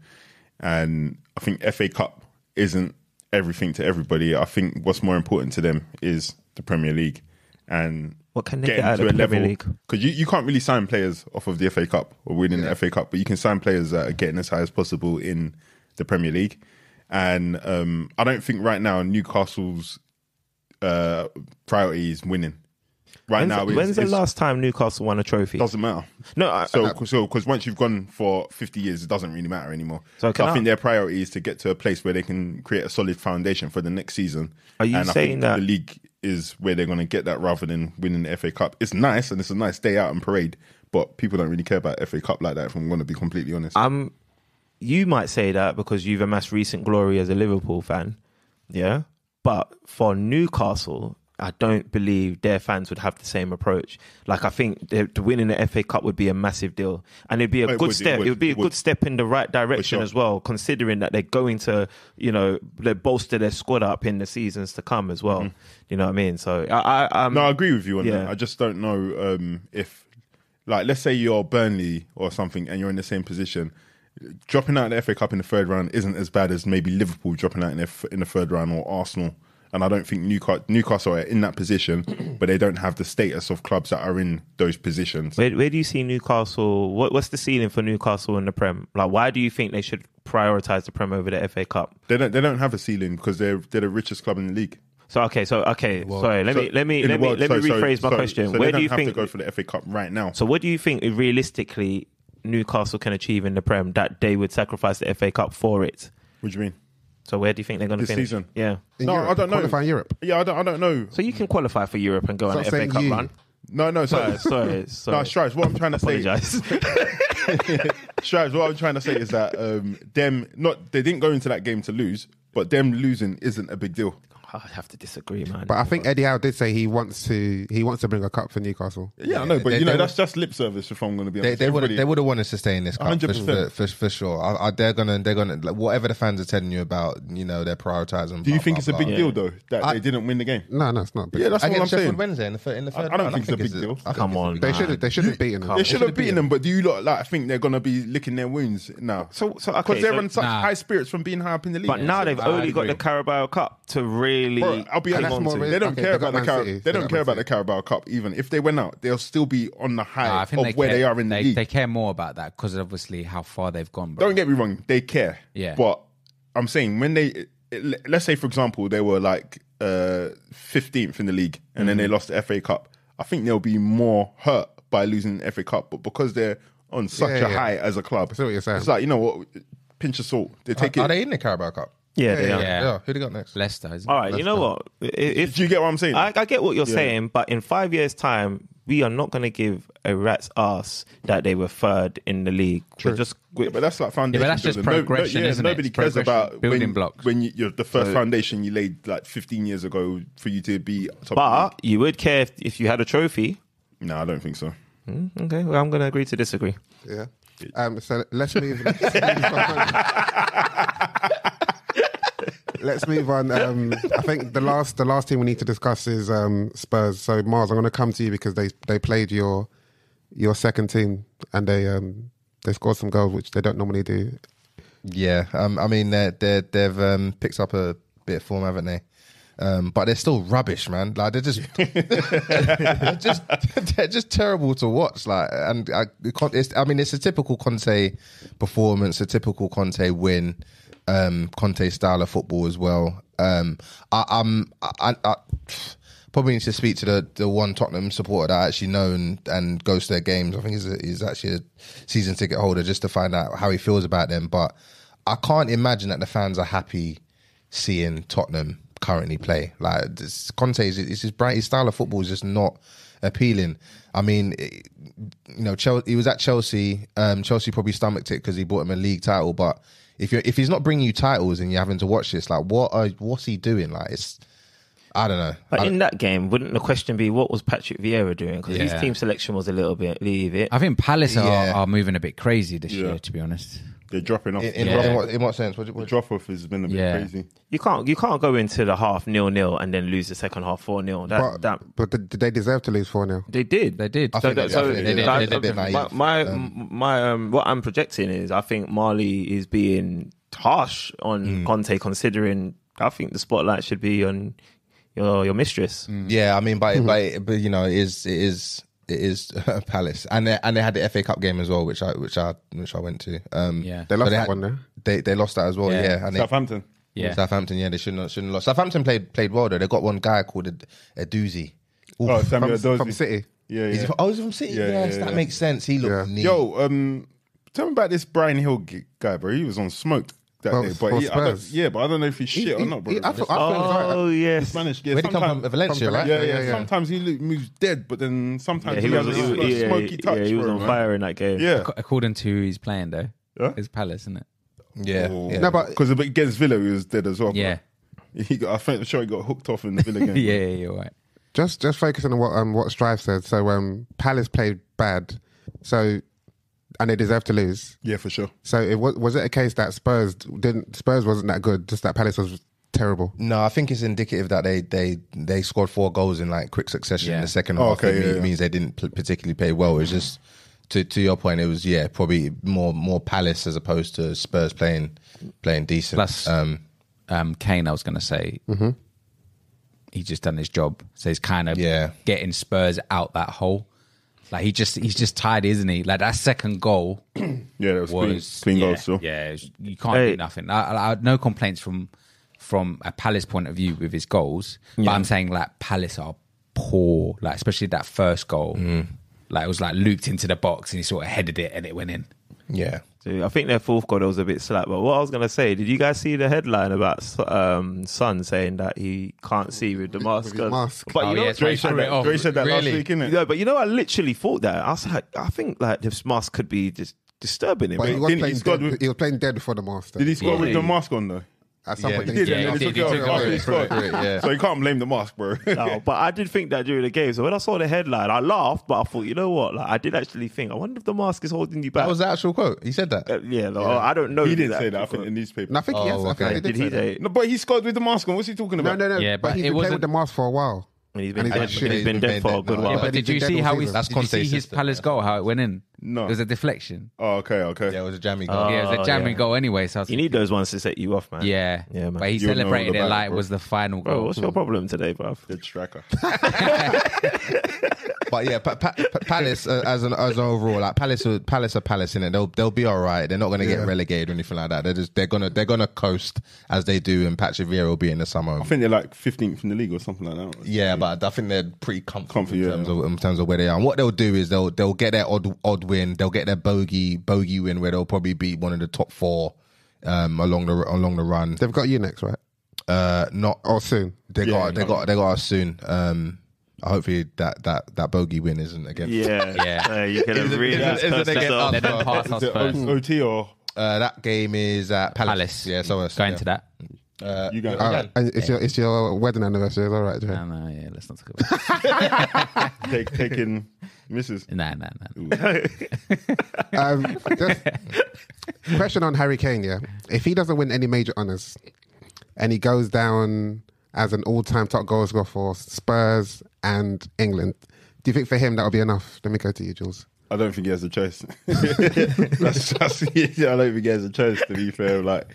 and I think FA Cup isn't everything to everybody. I think what's more important to them is the Premier League, and what can they get out of the Premier League? Because you can't really sign players off of the FA Cup or winning the FA Cup, but you can sign players that are getting as high as possible in the Premier League. And I don't think right now Newcastle's priority is winning. right now. When's the last time Newcastle won a trophy? Doesn't matter. No, because once you've gone for 50 years, it doesn't really matter anymore. So I think their priority is to get to a place where they can create a solid foundation for the next season. Are you and saying I think that the league is where they're going to get that rather than winning the FA Cup? It's nice and it's a nice day out and parade, but people don't really care about FA Cup like that, if I'm going to be completely honest. You might say that because you've amassed recent glory as a Liverpool fan, yeah? But for Newcastle, I don't believe their fans would have the same approach. Like, I think to winning the FA Cup would be a massive deal. And it'd be a good step. It would be a good step in the right direction as well, considering that they're going to, they bolster their squad up in the seasons to come as well. You know what I mean? So, I agree with you on that. I just don't know if, like, let's say you're Burnley or something and you're in the same position. Dropping out in the FA Cup in the third round isn't as bad as maybe Liverpool dropping out in the third round or Arsenal. And I don't think Newcastle are in that position, but they don't have the status of clubs that are in those positions. Where do you see Newcastle? What's the ceiling for Newcastle in the Prem? Like, why do you think they should prioritise the Prem over the FA Cup? They don't have a ceiling because they're the richest club in the league. Okay. Sorry, let me rephrase my question. So where do you think to go for the FA Cup right now? So what do you think realistically Newcastle can achieve in the Prem that they would sacrifice the FA Cup for it? What do you mean? So where do you think they're going to finish? Season? Yeah. I don't know. Qualify Europe. Yeah, I don't know. So you can qualify for Europe and go on an FA Cup run. No. Sorry. No, Stripes. What I'm trying to say. Apologise. Stripes. What I'm trying to say is that they didn't go into that game to lose, but them losing isn't a big deal. I have to disagree, man. But I think Eddie Howe did say he wants to bring a cup for Newcastle. Yeah, I know, but that's just lip service. If I'm going to be honest, they would have wanted to stay in this cup 100%. for sure. They're gonna like, whatever the fans are telling you about, they're prioritising. Do you think it's a big deal though that they didn't win the game? No, it's not. Yeah, that's what I'm saying. Wednesday in the third. I don't think it's a big deal. Come on, they should have beaten them. They should have beaten them, but do you lot think they're going to be licking their wounds now? So because they're on such high spirits from being high up in the league. But now they've only got the Carabao Cup to really. Bro, I'll be honest. They don't care about the Carabao Cup. Even if they went out, they'll still be on the high of where they are in the league. They care more about that because obviously how far they've gone. Bro. Don't get me wrong, they care. Yeah. But I'm saying when let's say for example they were like 15th in the league and then they lost the FA Cup, I think they'll be more hurt by losing the FA Cup. But because they're on such a high as a club, I see what you're saying. It's like, pinch of salt. They take it. Are they in the Carabao Cup? Yeah, they are. Yeah. Who they got next? Leicester. All right, you know what? Do you get what I'm saying? I get what you're saying, but in 5 years' time, we are not going to give a rat's ass that they were third in the league. But that's like foundation. Yeah, but that's just progression, isn't it? Nobody cares about building blocks. When you're the first foundation you laid like 15 years ago for you to be top. But you would care if you had a trophy. No, I don't think so. Okay, well, I'm going to agree to disagree. Yeah. So let's move. Let's move on. I think the last team we need to discuss is Spurs. So Mars, I'm going to come to you because they played your second team and they scored some goals which they don't normally do. Yeah, I mean they've picked up a bit of form, haven't they? But they're still rubbish, man. Like they're just terrible to watch. Like, and it's a typical Conte performance, a typical Conte win. Conte style of football as well. I probably need to speak to the one Tottenham supporter that I actually know and goes to their games. I think he's actually a season ticket holder, just to find out how he feels about them. But I can't imagine that the fans are happy seeing Tottenham currently play. Like his style of football is just not appealing. I mean, he was at Chelsea. Chelsea probably stomached it because he bought him a league title, but if he's not bringing you titles and you're having to watch this, like what's he doing? Like I don't know. But in that game, wouldn't the question be what was Patrick Vieira doing? Because his team selection was a little bit leave it. I think Palace are moving a bit crazy this year, to be honest. They're dropping off. In what sense? The drop off has been a bit crazy. You can't go into the half 0-0 and then lose the second half 4-0. But did they deserve to lose 4-0? They did. They did. I think they did a bit naive. My what I'm projecting is I think Marley is being harsh on Conte, considering I think the spotlight should be on your mistress. Yeah, I mean, but it is Palace, and they had the FA Cup game as well, which I went to. They lost that one there. They lost that as well. Yeah, and Southampton. Southampton. Yeah, they shouldn't have lost. Southampton played well though. They got one guy called a doozy. Oh, Samuel from Edozie. City. Yeah, Is yeah. he from, he's from City? Yeah, Yes, yeah, that yeah. makes sense. He looked neat. Yo, tell me about this Brian Hill guy, bro. He was on smoked that Well, day. for But Spurs. but I don't know if he's shit or not, bro. I thought he was Oh, yes. Spanish. Yeah, Where'd he come from? Valencia, right? Yeah. Sometimes he moves dead, but then sometimes He he was, has a smoky touch. he was bro, on man. fire in that game. Yeah. According to who he's playing, though, Huh? it's Palace, isn't it? Yeah. yeah. No, but Because against Villa, he was dead as well. bro. Yeah. I'm sure he got hooked off in the Villa game. Yeah, you're right. just focusing on what Strive said. So Palace played bad, so and they deserved to lose. Yeah, for sure. So was it a case that Spurs wasn't that good, just that Palace was terrible? No, I think it's indicative that they scored 4 goals in like quick succession in Yeah. the second Oh, half. okay, It yeah. means they didn't particularly play well. It was just to your point. It was probably more Palace as opposed to Spurs playing decent. Plus, Kane, I was going to say, he's just done his job. So he's kind of getting Spurs out that hole. Like he's just tired, isn't he? Like that second goal Yeah, that was clean yeah, goal still. Yeah, you can't do nothing. I had no complaints from a Palace point of view with his goals, but I'm saying like Palace are poor, like especially that first goal. Like it was like looped into the box and he sort of headed it and it went in. Yeah. So I think their fourth goal was a bit slack. But what I was going to say, did you guys see the headline about Son saying that he can't see with the mask? With his mask. But you know, Dre said that last week, innit? yeah, but you know, I literally thought that. I was like, I think like this mask could be just disturbing him. But he was Didn't he playing scored dead. with- He was playing dead before the master. Did he score with Yeah. the mask on though? At some point, He did. Yeah, and he he did. took it He took off it after he off. scored. Yeah. So you can't blame the mask, bro. No, but I did think that during the game. So when I saw the headline, I laughed, but I thought, you know what? Like, I did actually think, I wonder if the mask is holding you back. That was the actual quote. He said that. Yeah, no, I don't know. He if didn't it's say that. I actually think the newspaper. And I think yes, I okay. think did he he did say that. say? No, but he scored with the mask on. What's he talking about? No. Yeah, but but he's it been playing wasn't- with the mask for a while. And he's been And dead. he's He's been dead for a good Yeah, while. Yeah, but did you see how he That's did you see Conte's his system, Palace yeah. goal, how it went in? No. It was a deflection. Oh, okay. Yeah, it was a jammy goal. Yeah, it was a jamming goal anyway. So I was You need those ones to set you off, man. yeah, Yeah, man. But he You would know celebrated all it about like it, it bro. was the final Bro, goal. what's your problem today, bro? Dead striker. But yeah, Palace as an overall, like Palace are Palace in it. They'll be all right. They're not going to get relegated or anything like that. They're gonna coast as they do, and Patrick Vieira will be in the summer. I think they're like 15th in the league or something like that. Yeah, but I think they're pretty comfortable Comfy, yeah. in terms of where they are. And what they'll do is they'll get their odd win. They'll get their bogey win where they'll probably beat one of the top 4 along the run. They've got you next, right? Not Or soon. they got us soon. Hopefully that bogey win isn't against. Yeah. You could have really is it cursed against yourself. Let them pass us Is it first. OT or That game is at Palace. Palace. Yeah, so Going to that. you going? And it's your wedding anniversary. It's all right, Jay. No, yeah, let's not talk about it. Taking misses. Nah. Just question on Harry Kane, yeah. If he doesn't win any major honours and he goes down as an all-time top goal scorer for Spurs and England, do you think for him that'll be enough? Let me go to you, Jules. I don't think he has a choice. I don't think he has a choice, to be fair. Like,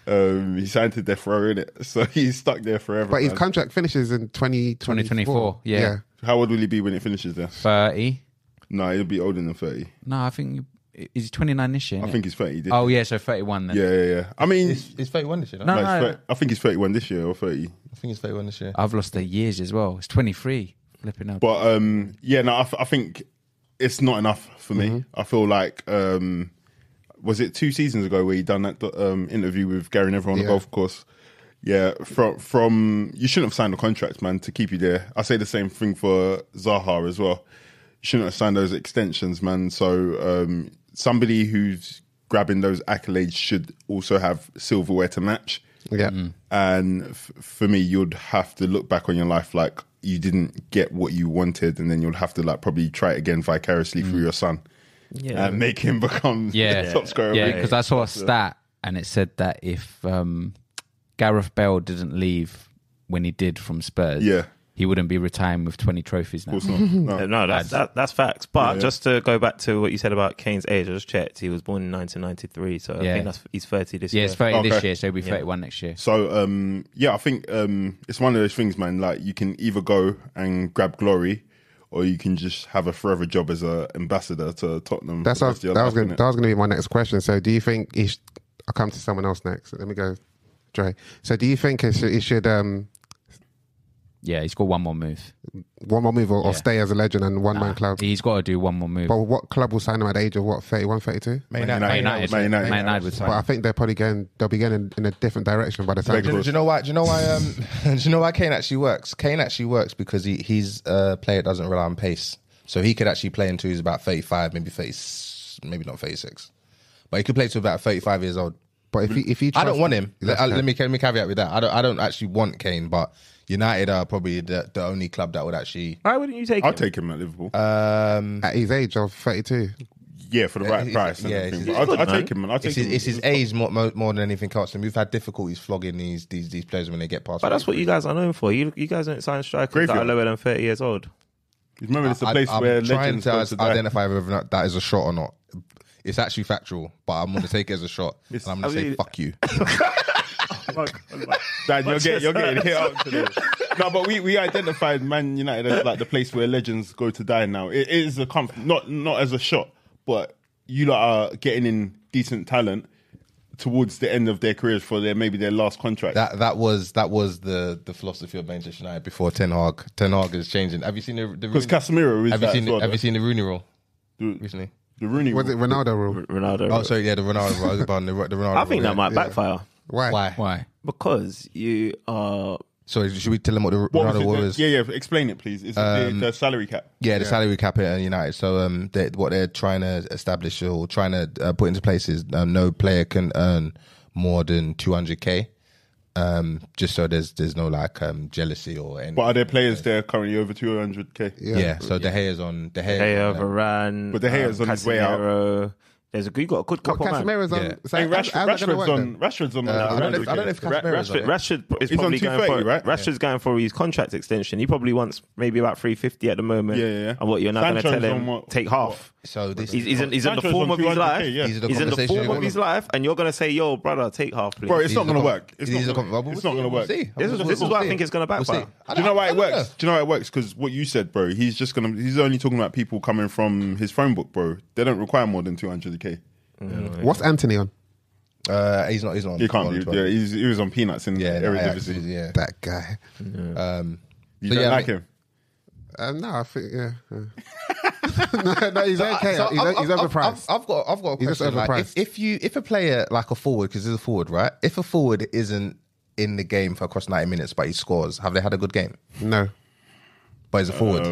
he signed to death row, innit? So he's stuck there forever. But his man. contract finishes in 2024. yeah. How old will he be when it finishes there? 30. No, he'll be older than 30. No, I think is he 29 this year? I think he's 30. Oh yeah, so 31 then. Yeah. I mean, It's 31 this year. No, no, no, he's 30 I think he's 31 this year or 30. I think it's 31 this year. I've lost the years as well. It's 23. Flipping up. But I think it's not enough for me. I feel like was it 2 seasons ago where he done that interview with Gary Neville on the golf course? Yeah, from you shouldn't have signed the contracts, man, to keep you there. I say the same thing for Zaha as well. You shouldn't have signed those extensions, man. So somebody who's grabbing those accolades should also have silverware to match. Yeah. And for me, you'd have to look back on your life like you didn't get what you wanted, and then you'll have to like probably try it again vicariously through your son, and make him become the top scorer. Yeah, because I saw a stat and it said that if Gareth Bale didn't leave when he did from Spurs, he wouldn't be retiring with 20 trophies now. Of course not. No. No, that's facts. But just to go back to what you said about Kane's age, I just checked. He was born in 1993, so I think he's 30 this year. Yeah, it's 30 this Okay. year, so he'll be 31 next year. So I think it's one of those things, man. Like you can either go and grab glory, or you can just have a forever job as an ambassador to Tottenham. That was going to be my next question. So do you think I'll come to someone else next. Let me go, Dre. So do you think he should Yeah, he's got one more move. One more move or stay as a legend and one-man club. He's got to do one more move. But what club will sign him at the age of what, 31, 32? Man United would sign But I him. think they'll be going in a different direction by the time. Do you know why? Do you know why Kane actually works? Kane actually works because he's a player that doesn't rely on pace. So he could actually play until he's about 35, maybe 30, maybe not 36, but he could play to about 35 years old. But if he I don't want him. Let Let me caveat with that. I don't actually want Kane, but United are probably the only club that would actually. Why wouldn't you take him? I'll take him at Liverpool. at his age of 32. Yeah, for the right price. And everything. But I'll take him, man. I'll take him. It's his age more than anything else, and we've had difficulties flogging these players when they get past. But that's what you guys are known for. You guys don't sign strikers that are Graveyard. lower than 30 years old. Remember, it's a place where I'm trying legends go to to die. identify whether or not that is a shot or not. It's actually factual, but I'm going to take it as a shot, and I'm going to say fuck you. Dan, you're getting hit up today. No, but we identified Man United as like the place where legends go to die now. It is a not as a shot, but you lot are getting in decent talent towards the end of their careers for maybe their last contract. That was the philosophy of Manchester United before Ten Hag. Ten Hag is changing. Have you seen the because Casemiro is have that you seen as well, have you seen the Rooney rule recently? the Rooney Was it Ronaldo rule? Ronaldo. Oh, sorry, yeah, the Ronaldo rule. The Ronaldo I think rule, that might backfire Why? Why? because you are. Sorry, should we tell them what the What was Ronaldo it? rule is? Yeah, explain it, please. Is it the salary cap? Yeah, the salary cap at United. So what they're trying to establish or trying to put into place is no player can earn more than 200k. Just so there's no like jealousy or anything. But are there players there currently over 200k? Yeah. So De Gea's on De Gea. Gea, Varane, But De Gea's on his way out. Casemiro. You got a good couple, man. Casemiro's on. Yeah. So Hey, how's that gonna work then? Rashford's on. I don't know if Casemiro's on it. Rashford is He's on probably going 230, for right? Rashford's going for his contract extension. He probably wants maybe about 350 at the moment. Yeah. And what you're not going to tell Sancho's him? on what? Take half. So this He's in the Sancho's form on of his 200K, life. yeah. These are the He's in the conversations form of his life, and you're going to say, "Yo, brother, take half, please." Bro, it's not going to work. It's These not are going to work. See. This is why I think it's going to backfire. Do you know why it works? Do you know why it works? Because what you said, bro. He's only talking about people coming from his phone book, bro. They don't require more than 200k. What's Anthony on? He's not. He can't be. Yeah, he was on peanuts in Eredivisie. Yeah. That guy. You So, don't yeah, like him? No, I think no, he's okay. He's overpriced. I've got a He's just question. Like, overpriced. if a player like a forward, because he's a forward, right? If a forward isn't in the game for across 90 minutes, but he scores, have they had a good game? No, But he's a forward.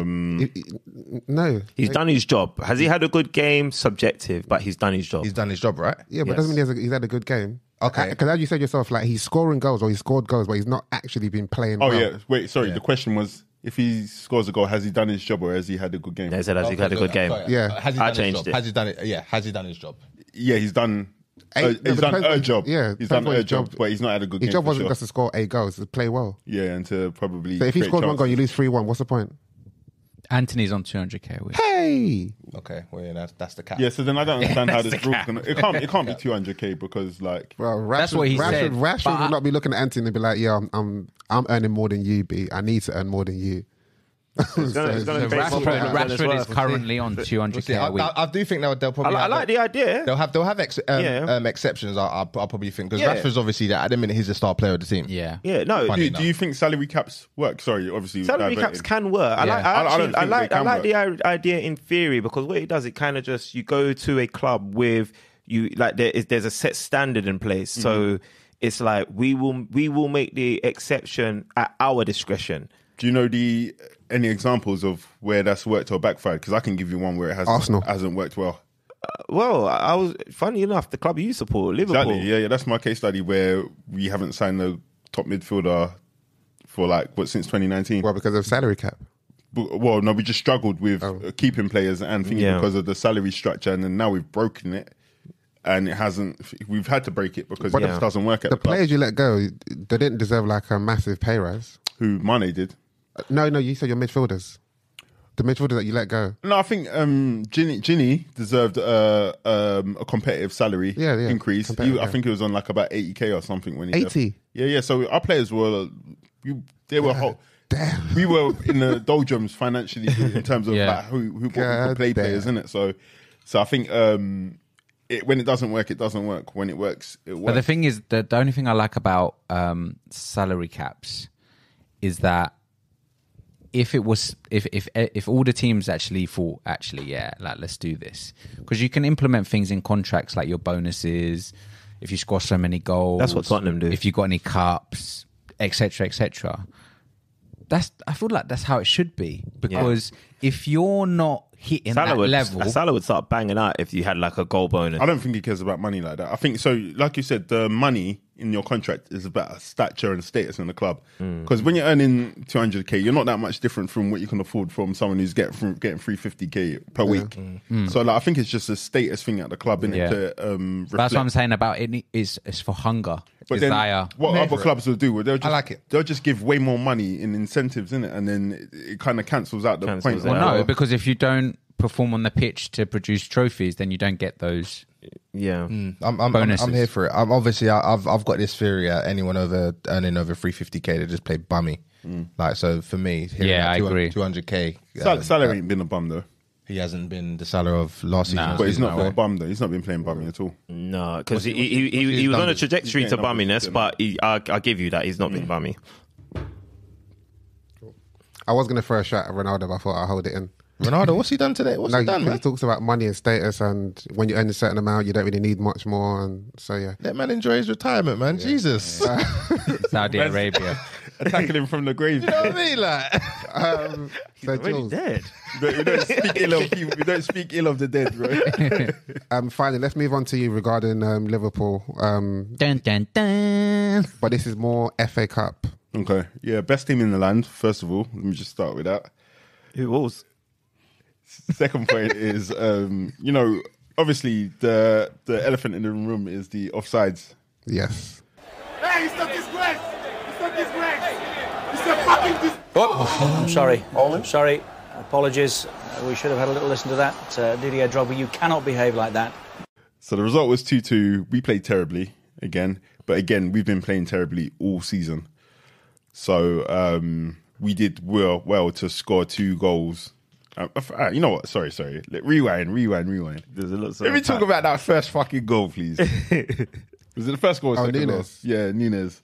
no. He's done his job. Has he had a good game? Subjective, but he's done his job. He's done his job, right? Yeah, but Yes. doesn't mean he's had a good game. Okay. Because as you said yourself, like he's scoring goals or he scored goals, but he's not actually been playing. Oh well. yeah. Wait, sorry. The question was, if he scores a goal, has he done his job or has he had a good game? They said, has he had a good game? Yeah. Has he I done his changed job? it. Has he done it? Yeah. Has he done his job? Yeah, he's done. No, He's but done depends a on- job. yeah, he's depends done on a his job, job. but he's not had a good game. His job for wasn't sure. just to score 8 goals, to play well. Yeah, and to probably. So if he create scores one chances. goal, you lose 3-1. What's the point? Anthony's on 200k. Hey, Okay. Well, yeah, that's the cap. Yeah, so then I don't understand how this rule's gonna. It can't be 200k because like. well, That's what he said, Rashford but would not be looking at Anthony and be like, "Yeah, I'm earning more than you, B. I need to earn more than you." It's gonna So be based on what Rashford it's is worth. currently on 200k See, a week. I do think they'll probably. I like the idea. They'll have exceptions. I'll probably think because Yeah. Rashford's obviously at the minute he's the star player of the team. Yeah. Yeah, no. Funny Do you think salary caps work? Sorry, obviously. Salary caps can work. I don't think like they can the idea in theory because what it does, it kind of just you go to a club with you like there's a set standard in place. So it's like we will make the exception at our discretion. Do you know any examples of where that's worked or backfired? Because I can give you one where it Arsenal. hasn't worked well. Well, I was funny enough. The club you support, Liverpool. Exactly. Yeah. That's my case study where we haven't signed a top midfielder for since 2019. Well, because of salary cap. Well, no, we just struggled with keeping players and thinking Yeah. because of the salary structure, and then now we've broken it, and it hasn't. We've had to break it because But it just doesn't work at The the club. players you let go, they didn't deserve like a massive pay rise. Who Mane did. No, you said your midfielders. The midfielders that you let go. No, I think Ginny deserved a competitive salary increase. Competitive, I think it was on like about 80k or something when he left. 80? Yeah. So our players were, they were hot. Damn. We were in the doldrums financially in terms of Yeah. like who what we God could play damn. players, isn't it? So I think when it doesn't work, it doesn't work. When it works, it works. But the thing is, the only thing I like about salary caps is that if it was if all the teams actually thought like let's do this, because you can implement things in contracts like your bonuses, if you score so many goals, That's what Tottenham do. if you got any cups, etc., etc. I feel like that's how it should be, because if you're not hitting that level, Salah would start banging out if you had like a goal bonus. I don't think he cares about money like that. I think so. Like you said, the money in your contract is about stature and status in the club. Because when you're earning 200k, you're not that much different from what you can afford from someone who's getting 350k per week. So like, I think it's just a status thing at the club, innit? To that's what I'm saying about it. Is for hunger, but desire. Then what other clubs will do? Well, they'll just, I like it. They'll just give way more money in incentives, innit? And then it kind of cancels out the point. Well, no, because if you don't perform on the pitch to produce trophies, then you don't get those. Yeah, bonuses. I'm here for it. I've got this theory. Anyone earning over 350k, they just play bummy. Like, so for me, I agree. 200k. Salah ain't been a bum though. He hasn't been the Salah of last season. But he's not been a bum though. He's not been playing bummy at all. no, because he was on a trajectory to bumminess, but I give you that he's not been bummy. I was going to throw a shot at Ronaldo, but I thought I'll hold it in. Ronaldo, what's he done today? What's he done, man? He talks about money and status, and when you earn a certain amount, you don't really need much more. And so, yeah. Let man enjoy his retirement, man. Jesus. Saudi Arabia. Attacking him from the grave. You know what I mean? Like, He's already Jules, dead. We don't speak ill of people. We don't speak ill of the dead, right? finally, let's move on to you regarding Liverpool. Dun, dun, dun. But this is more FA Cup. Okay. Yeah, best team in the land, first of all. Let me just start with that. Who was? Second point is, obviously the elephant in the room is the offsides. Yes. Hey, it's a disgrace! It's a disgrace! It's a fucking disgrace! Oh, I'm sorry. I'm sorry. Apologies. We should have had a little listen to that. Didier Drogba, you cannot behave like that. So the result was 2-2. We played terribly again. But again, we've been playing terribly all season. So we did well to score 2 goals. You know what? Sorry. Rewind. There's a lot. Let me talk about that first fucking goal, please. Was it the first goal? Or second Nunes. Goal? Yeah, Nunes.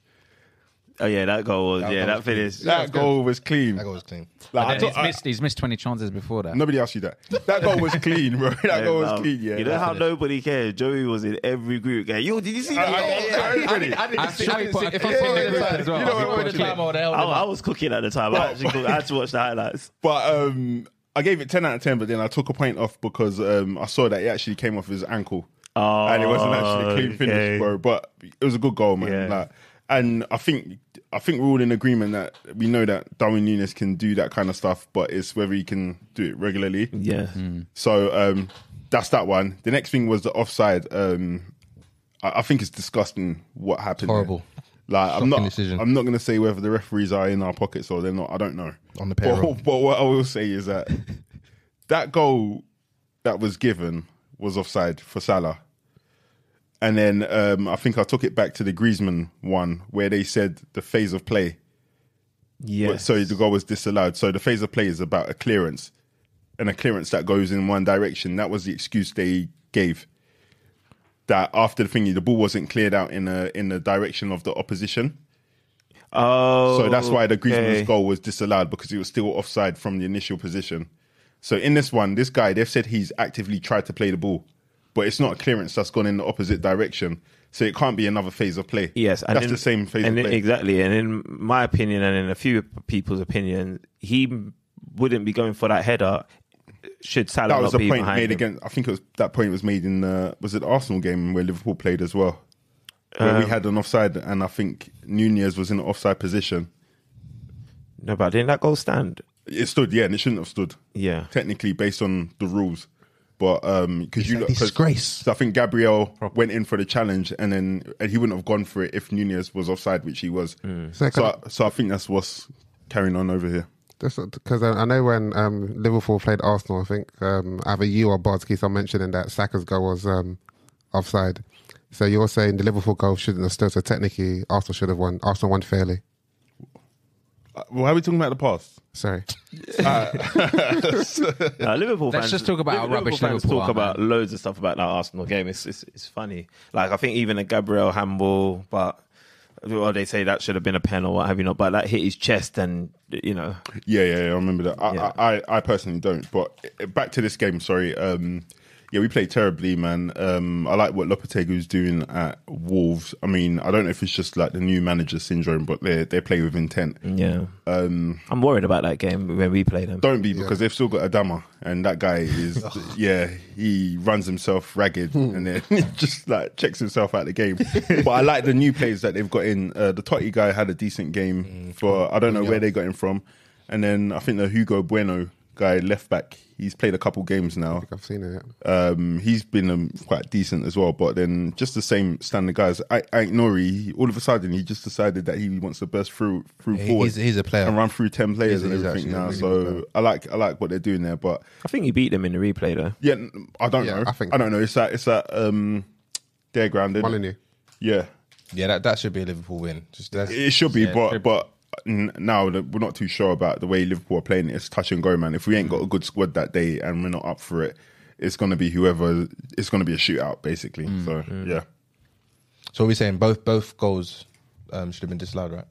Oh yeah, that goal was that finish. That goal was clean. that goal was clean. Like, He's missed 20 chances before that. nobody asked you that. That goal was clean, bro. That goal was clean. Yeah. You know how nobody cared. Joey was in every group. Going, yo, did you see that? I was cooking at the time. I had to watch the highlights. But I gave it 10 out of 10, but then I took a point off because I saw that it actually came off his ankle. Oh, and it wasn't actually a clean finish, bro. But it was a good goal, man. Yeah. Like, and I think we're all in agreement that we know that Darwin Núñez can do that kind of stuff, but it's whether he can do it regularly. Yeah. So that's that one. The next thing was the offside. I think it's disgusting what happened. Horrible. There. Like, Shocking decision. I'm not going to say whether the referees are in our pockets or they're not. I don't know. On the payroll. But what I will say is that that goal that was given was offside for Salah. And then I think I took it back to the Griezmann one where they said the phase of play. Yeah. So the goal was disallowed. So the phase of play is about a clearance. And a clearance that goes in one direction. That was the excuse they gave. That after the thingy, the ball wasn't cleared out in the direction of the opposition. Oh. So that's why the Griezmann's goal was disallowed, because he was still offside from the initial position. So in this one, this guy, they've said he's actively tried to play the ball, but it's not a clearance that's gone in the opposite direction. So it can't be another phase of play. Yes. That's the same phase of play. Exactly. And in my opinion, and in a few people's opinion, he wouldn't be going for that header should Salah That was not a be point behind made him. against. I think that point was made in was it the Arsenal game where Liverpool played as well, where we had an offside, and I think Nunez was in an offside position. No, but didn't that goal stand? It stood, yeah, and it shouldn't have stood. Yeah. Technically, based on the rules, but because you disgrace. So I think Gabriel went in for the challenge, and he wouldn't have gone for it if Nunez was offside, which he was. So I think that's what's carrying on over here. Because I know when Liverpool played Arsenal, I think either you or Bods keeps on mentioning that Saka's goal was offside. So you're saying the Liverpool goal shouldn't have stood, so technically Arsenal should have won. Arsenal won fairly. Why are we talking about the past? Sorry. Liverpool Let's fans, just talk about how rubbish fans Liverpool talk are, about man. loads of stuff about that Arsenal game. It's funny. Like, I think even a Gabriel handball, but well, they say that should have been a pen or what have you not, but that hit his chest and, you know. Yeah, I remember that. I personally don't. But back to this game, sorry. Yeah, we played terribly, man. I like what Lopetegu's doing at Wolves. I mean, I don't know if it's just like the new manager syndrome, but they play with intent. Yeah. I'm worried about that game when we play them. Don't be, because they've still got Adama, and that guy is, he runs himself ragged and then just like checks himself out the game. But I like the new players that they've got in. The Totti guy had a decent game for, I don't know where they got him from. And then I think the Hugo Bueno guy, left back, he's played a couple games now. I think I've seen it. He's been quite decent as well, but then just the same standard guys. Nori, all of a sudden, he just decided that he wants to burst through forward. He's a player and run through 10 players and everything now. Really so I like what they're doing there. But I think he beat them in the replay though. yeah, I don't know. I don't know. It's that their ground. Molyneux. Yeah, that should be a Liverpool win. it should be, but now that we're not too sure about the way Liverpool are playing. It's touch and go, man. If we ain't got a good squad that day and we're not up for it, it's going to be whoever. It's going to be a shootout, basically. So yeah. So are we saying both goals should have been disallowed, right?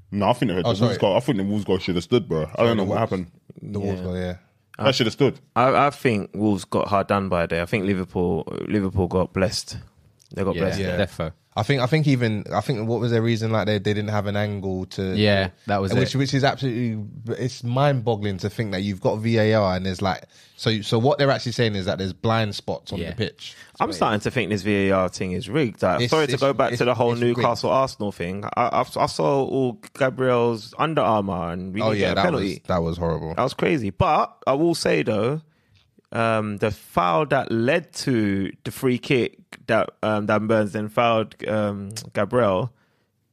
No, I think the Wolves goal. I think the Wolves goal should have stood, bro. I don't know what happened. The Wolves goal, yeah. That should have stood. I think Wolves got hard done by there. I think Liverpool got blessed. They got blessed. Yeah, defo. I think what was their reason? Like they didn't have an angle to. Yeah, that was it. Which is absolutely, it's mind-boggling to think that you've got VAR and there's like so what they're actually saying is that there's blind spots on the pitch. I'm starting to think this VAR thing is rigged. Sorry to go back to the whole Newcastle Arsenal thing. I saw all Gabriel's Under Armour and we get a penalty. That was horrible. That was crazy. But I will say though, the foul that led to the free kick that Dan Burns then fouled Gabriel,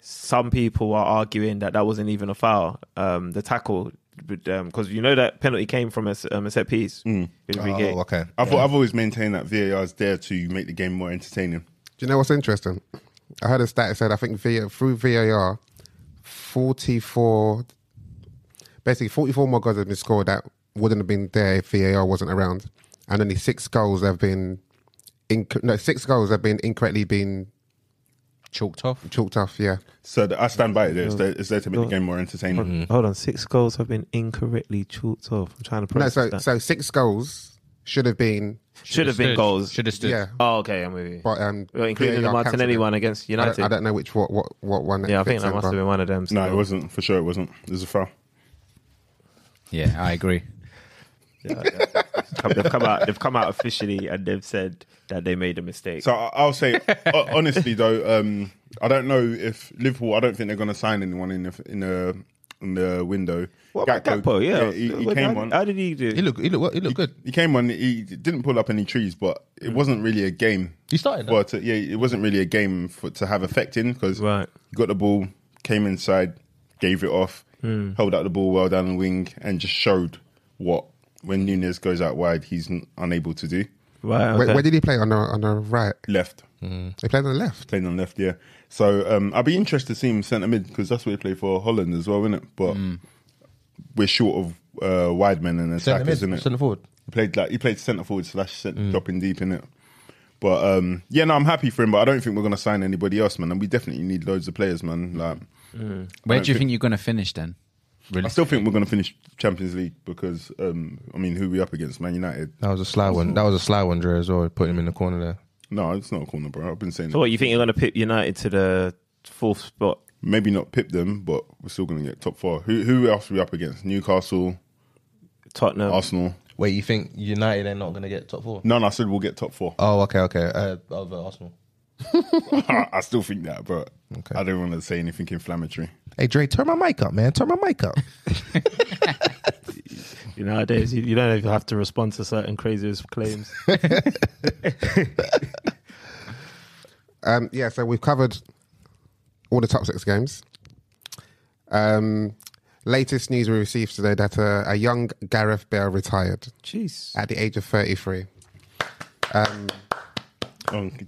some people are arguing that wasn't even a foul. The tackle, because you know that penalty came from a set piece. Okay. I've always maintained that VAR is there to make the game more entertaining. Do you know what's interesting? I heard a stat that said I think through VAR, 44 more goals have been scored that wouldn't have been there if VAR wasn't around, and only 6 goals have been incorrectly been Chalked off. Yeah. So I stand by it. It's there to make the game more entertaining. Hold on, 6 goals have been incorrectly chalked off. I'm trying to process that. So 6 goals should have been goals. Should have stood. Yeah. Oh, okay, I'm with you. But including the Martinelli one against United. I don't know what one. Yeah, I think that must have been one of them. No, it wasn't. For sure, it wasn't. There's a foul. Yeah, I agree. They've come out officially and they've said that they made a mistake. So I'll say honestly though, I don't know if Liverpool. I don't think they're going to sign anyone in the window. What about Gakpo? Yeah, he came on. How did he do? He looked good. He came on. He didn't pull up any trees, but it wasn't really a game. He started. But it wasn't really a game to have effect in because he got the ball, came inside, gave it off, held out the ball well down the wing, and just showed what when Núñez goes out wide, he's unable to do. Right. Okay. Where did he play on the right? Left. He played on the left. Playing on left, yeah. So I'll be interested to see him centre mid because that's where he played for Holland as well, isn't it? But we're short of wide men and attackers, isn't it? Centre forward. He played centre forward / dropping deep in it. But I'm happy for him. But I don't think we're going to sign anybody else, man. And we definitely need loads of players, man. Like, where do you think you're going to finish then? Really? I still think we're going to finish Champions League because who are we up against? Man United. That was a sly one. That was a sly one, Dre, as well. Put him in the corner there. No, it's not a corner, bro. I've been saying. So what, you think you're going to pip United to the 4th spot? Maybe not pip them, but we're still going to get top 4. Who else are we up against? Newcastle, Tottenham, Arsenal. Wait, you think United are not going to get top 4? No, I said we'll get top 4. Oh, okay. Over Arsenal. I still think that, but I don't want to say anything inflammatory. Hey, Dre, turn my mic up, man. Turn my mic up. Nowadays, you don't even have to respond to certain crazy claims. So we've covered all the top 6 games. Latest news we received today that a young Gareth Bale retired. Jeez. At the age of 33.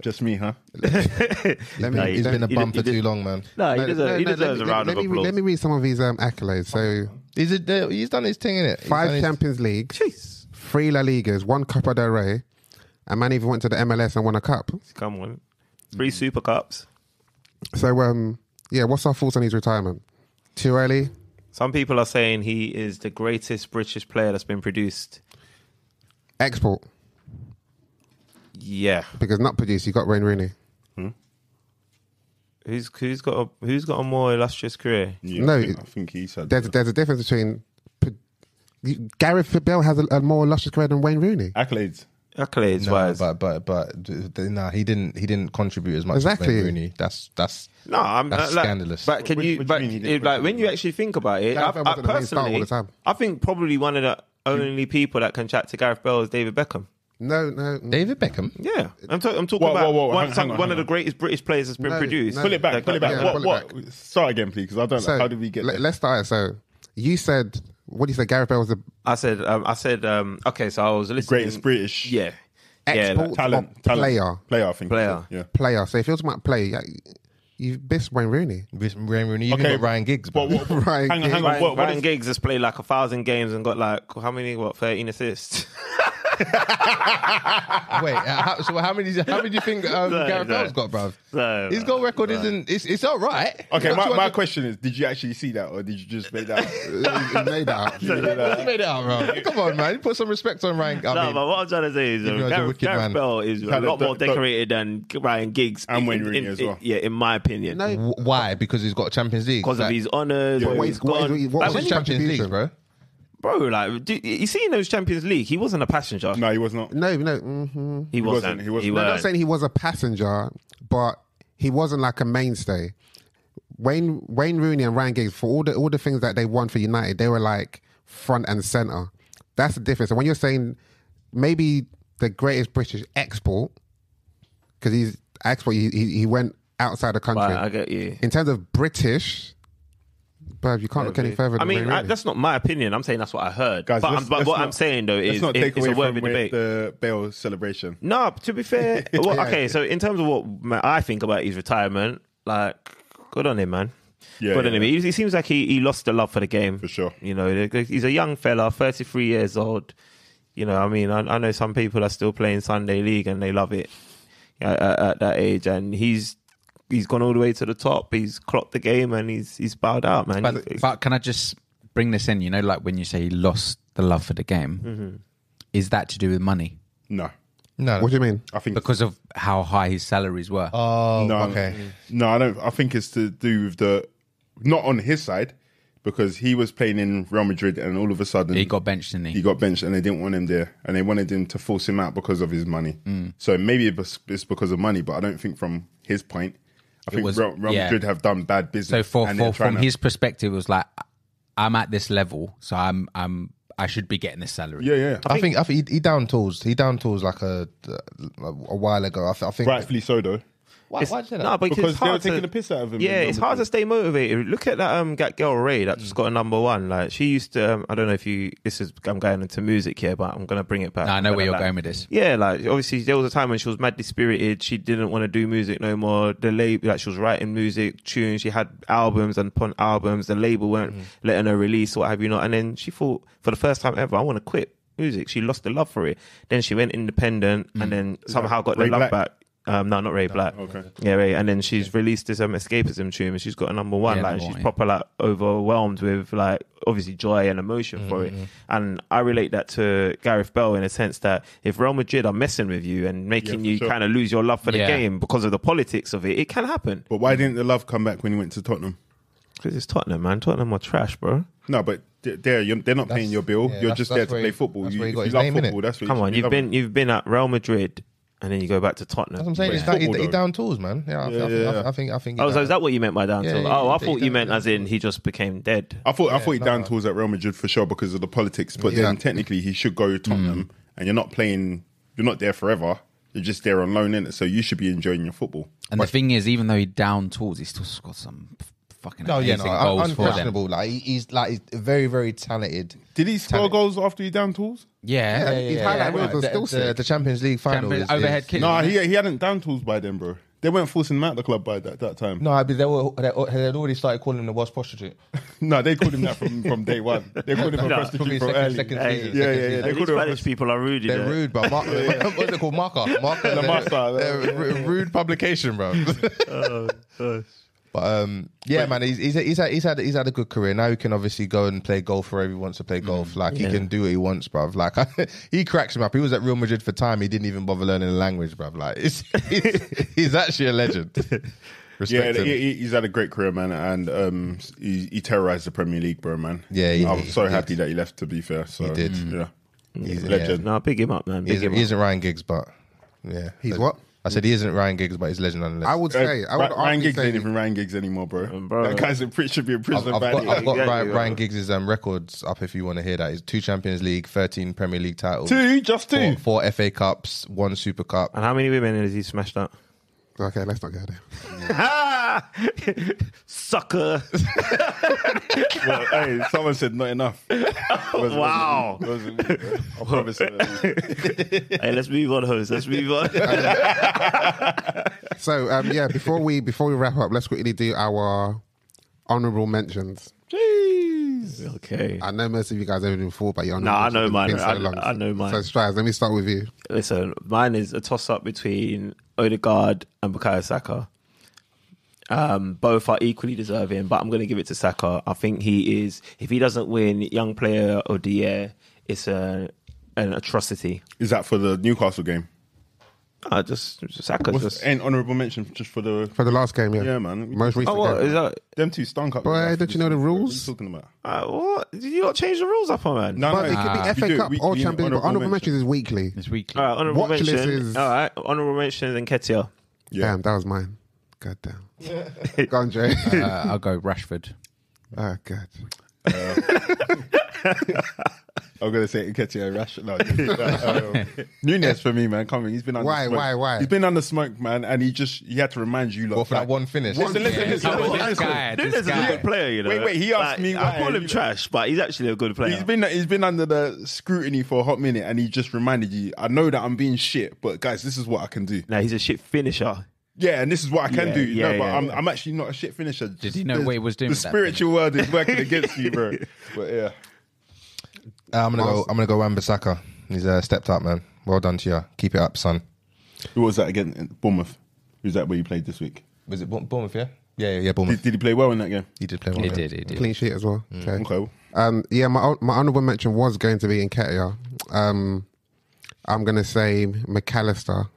Just me, huh? He's been a bum for too long, man. No, he deserves a round of applause. Let me read some of his accolades. So he's done his thing, innit? 5 Champions League, Jeez. 3 La Ligas, 1 Copa del Rey. A man even went to the MLS and won a cup. Come on. 3 Super Cups. So Yeah, what's our thoughts on his retirement? Too early? Some people are saying he is the greatest British player that's been produced. Export. Yeah. Because not produced, you got Wayne Rooney. Who's got a more illustrious career? Yeah, No, I think he's had. There's a difference between... Gareth Bale has a more illustrious career than Wayne Rooney. accolades. Accolades wise. But nah, he didn't contribute as much Exactly. as Wayne Rooney. That's That's scandalous. But can What you? do you But mean he didn't like when you actually think about it, Gareth Bale wasn't the main star all personally, the time. I think probably one of the only people that can chat to Gareth Bale is David Beckham. No. David Beckham. Yeah, I'm talking Whoa, about whoa, one, hang on, one of the greatest British players that's been No, produced. no. Pull it back. Yeah, pull it What? back. Start again, please, because I don't know. How did we get there? Let's start it. So, you said... What do you say? Gareth Bale was the I said, okay, so I was listening. Greatest British. Yeah, export Talent. player. Player, I think. Player. Yeah. Player. So if you're talking about play, you've missed Wayne Rooney. Wayne Rooney. You Okay, even got Ryan Giggs. But bro. Ryan hang Giggs. on. Ryan, What Ryan is- Giggs has played like 1,000 games and got like how many? 13 assists. Wait, how many do you think Gareth Bale's got, bruv? No, His goal record isn't. It's all right. Okay, He's got my 200 question is: did you actually see that, or did you just make that? He made that up. He made it out, bro. Come on, man. Put some respect on Ryan. I No, mean, but what I'm trying to say is Even though he's a wicked Gareth man. Bale is a lot more decorated than Ryan Giggs And Wayne Rooney as well. Yeah, in my opinion. No, why? Because he's got Champions League. Because of his honours. What he's is- what gone. is- what Like, was when his you- Champions League, bro. bro, like, you see in those Champions League, he wasn't a passenger. No, he was not. no. Mm-hmm. He wasn't. He wasn't. I'm weren't. not saying he was a passenger, but he wasn't like a mainstay. Wayne Rooney and Ryan Giggs, for all the things that they won for United, they were like front and centre. That's the difference. And when you're saying maybe the greatest British export, because he's export, he went outside the country. Right, I get you. In terms of British, but you can't look any further I than mean, Wayne Rooney. that's not my opinion. I'm saying that's what I heard. Guys, but let's what not- I'm saying though Let's is not take it's away a worthy from debate. the Bale celebration. No, to be fair, okay. So in terms of what I think about his retirement, like, good on him, man. Yeah, good on yeah, him. yeah. He seems like he lost the love for the game. For sure. You know, he's a young fella, 33 years old. You know, I mean, I know some people are still playing Sunday League and they love it at that age. And he's gone all the way to the top. He's clocked the game and he's bowed out, man. But can I just bring this in? You know, like when you say he lost the love for the game, is that to do with money? No, No. What do you mean? I think Because of how high his salaries were. Oh, no, okay. No, I don't. I think it's to do with not on his side, because he was playing in Real Madrid and all of a sudden He got benched, didn't he? He got benched and they didn't want him there and they wanted him to force him out because of his money. So maybe it's because of money, but I don't think from his point. I think was- Real yeah. Madrid have done bad So business. and they're trying from to- his perspective, it was like, I'm at this level, so I should be getting this salary. yeah. I think he down tools. He down tools like a while ago. I think Rightfully so, though. Why'd you say that? No, but Because it's they were hard taking to, the piss out of him. Yeah, in it's Real hard to Madrid. stay motivated. Look at that girl Ray that just got a number one. Like she used to. I don't know if I'm going into music here, but I'm gonna bring it back. No, I know where you're Like, going with this. Yeah, like obviously there was a time when she was madly spirited. She didn't want to do music no more. The label, like she was writing music, tunes. She had albums and upon albums. The label weren't letting her release or what have you not. And then she thought, for the first time ever, I want to quit music. She lost the love for it. Then she went independent and then somehow got the Ray love Black? back. No, not Ray Black. Okay. Yeah, Ray. And then she's released this escapism tune and she's got a number one. Yeah, like number she's one, proper like overwhelmed with like obviously joy and emotion for it. And I relate that to Gareth Bale in a sense that if Real Madrid are messing with you and making Yeah, you for sure. kind of lose your love for the Yeah. game because of the politics of it, it can happen. But why didn't the love come back when he went to Tottenham? Because it's Tottenham, man. Tottenham are trash, bro. No, but they're not paying your bill. yeah, You're that's- just that's there to where play he- football. that's You, where he if got you his love name, football, innit? that's what Come you on, should be loving. you've been at Real Madrid and then you go back to Tottenham. That's what I'm saying. Yeah. He Football, down tools, man. Yeah, I think. Oh, so is that what you meant by down Yeah, tools? yeah, Oh, I yeah, thought he you down- meant as in he just became dead. I thought he down tools at Real Madrid for sure because of the politics. But Yeah. then technically he should go to Tottenham, and you're not there forever. You're just there on loan, innit? So you should be enjoying your football. And the thing is, even though he down tools, he still scored some fucking No, yeah, amazing no, goals for them. unquestionable. Like he's very, very talented. Did he score goals after he down tools? Yeah, His highlight reels are still sick. The Champions League final. Champions- is- overhead kick. No, he hadn't down tools by then, bro. They weren't forcing him out the club by that time. No, I mean, they had already started calling him the worst prostitute. No, they called him that from day one. They called him a prostitute Probably from second early. season. Yeah. Second They These called him a Spanish people are rude. They're rude, bro. What's it called? Marker. La Marca. They're rude publication, bro. But yeah, man, he's had a good career. Now he can obviously go and play golf wherever he wants to play golf. Like he can do what he wants, bruv. Like he cracks him up. He was at Real Madrid for time. He didn't even bother learning the language, bruv. Like he's actually a legend. Respect him. He's had a great career, man, and he terrorized the Premier League, bro, man. Yeah, I'm so happy that he left. To be fair, so he did. Yeah, He's a legend. No, big him up, man. He isn't Ryan Giggs, but yeah, He's what? I said he isn't Ryan Giggs, but he's legend nonetheless. I would say, Ryan Giggs ain't even Ryan Giggs anymore, bro. That guy's should be in prison. I've got Exactly, Ryan Giggs' records up if you want to hear that. He's 2 Champions League, 13 Premier League titles, 2, just 2. 4 FA Cups, 1 Super Cup. And how many women has he smashed up? Okay, let's not go there. Sucker. Well, hey, someone said not enough. Wow. Wasn't me, bro. I promise you. Hey, let's move on, host. Let's move on. So yeah, before we wrap up, let's quickly do our honourable mentions. Jeez. Okay. I know most of you guys haven't even thought about your honourable I mentions. know mine. It's been so long. I know mine. So Strives, let me start with you. Listen, mine is a toss-up between Odegaard and Bukayo Saka. Both are equally deserving, but I'm going to give it to Saka. I think he is, if he doesn't win Young Player of the Year, it's an atrocity. Is that for the Newcastle game? Saka's just... An honourable mention just for the last game, yeah. Yeah, man. Most recent Oh, what? game. Is that... Them two stunk up. Boy, don't you know the rules? What are you talking about? What? Did you not change the rules up on, man? No, But it could be FA Cup or we need Champions League. But honourable mentions is weekly. It's weekly. All right, honourable Watch list mention. is- All right, honourable mention and Ketia. Yeah. Damn, that was mine. God damn. Go on, Jay. I'll go Rashford. Oh, God. I'm gonna say Nketiah Rashford. No, Nunez for me, man. Coming, he's been under Why, smoke. why, why? He's been under smoke, man, and he had to remind you. Well, for that one finish. Listen. This guy. is a good player, you know. Wait, he asked me I why. call him trash, but he's actually a good player. He's been under the scrutiny for a hot minute, and he just reminded you. I know that I'm being shit, but guys, this is what I can do. Nah, he's a shit finisher. Yeah, and this is what I can Yeah, do. yeah, But yeah. I'm actually not a shit finisher. Did he know what he was doing The with that spiritual world is working against you, bro. But yeah. I'm gonna go Wan-Bissaka. He's stepped up, man. Well done to you. Keep it up, son. Who was that again? In Bournemouth. Who's that where you played this week? Was it Bournemouth? Yeah, yeah, Bournemouth. Did he play well in that game? He did play well. He yeah. did. Clean sheet as well. Okay. Okay. Yeah, my honourable mention was going to be Nketiah. I'm going to say McAllister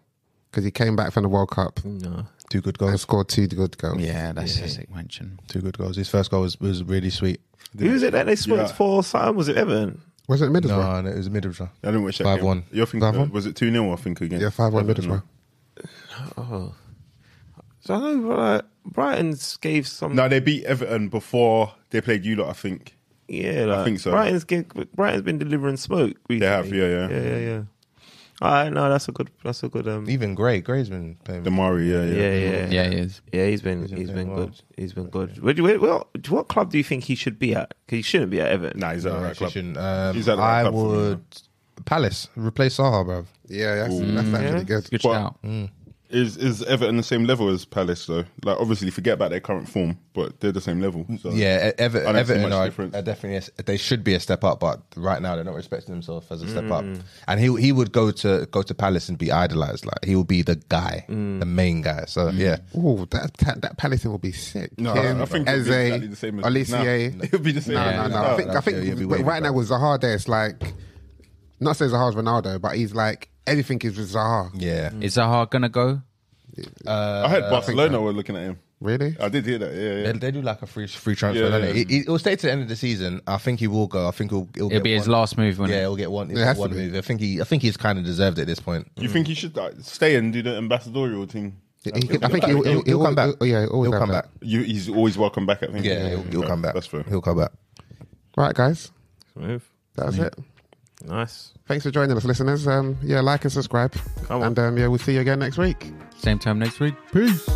because he came back from the World Cup No. 2 good and goals. scored 2 good goals. Yeah, that's a sick mention. 2 good goals. His first goal was really sweet. Who was it that they spoke Yeah. for? Sam? Was it Everton? Was it Middlesbrough? No, it was Middlesbrough. I didn't watch that 5-1. game. You're thinking, 5-1? was it 2-0, I think, again? Yeah, 5-1 Middlesbrough. So I know Brighton's gave some... No, they beat Everton before they played you lot, I think. Yeah, like, I think so. Brighton's been delivering smoke recently. They have, yeah. Yeah. All right, no, that's a good. Even Gray's been playing. Damari, yeah. Yeah, he is. Yeah, he's been playing good. He's been good. What club do you think he should be at? Because he shouldn't be at Everton. Nah, he's at the right club. Shouldn't. He's at the right I club for me, would Palace replace Zaha, bruv. Yeah, that's actually good. Good But- shout. Is Everton the same level as Palace, though? Like, obviously, forget about their current form, but they're the same level. So. Yeah, I don't see Everton much are difference. definitely they should be a step up, but right now they're not respecting themselves as a step up. And he would go to Palace and be idolized. Like he will be the guy, the main guy. So yeah, Oh, that Palace thing will be sick. No, Him, I think it'll Eze, be exactly the same as Olivier. It'll be the same. No. Yeah, I think he'll be but wavy, right now bro. with Zaha there, it's like, not say Zaha's Ronaldo, but he's like, everything is with Zaha. yeah. Is Zaha gonna go? I heard Barcelona were looking at him. Really? I did hear that. Yeah. They do like a free transfer, Yeah, don't yeah. they? It'll stay to the end of the season. I think he will go. I think he'll It'll get be his one. last move, won't Yeah, it? he'll get one. He'll It get has one to be. move. I think he's kind of deserved it at this point. You think he should stay and do the ambassadorial thing? I think he'll come back. Yeah, always He'll have come that. back. He's always welcome back, I think. Yeah, he'll Okay, come back. That's fair. He'll come back. Right, guys, Smooth. that's it. Nice. Thanks for joining us, listeners. Yeah, like and subscribe. Come on. And yeah, we'll see you again next week. Same time next week. Peace.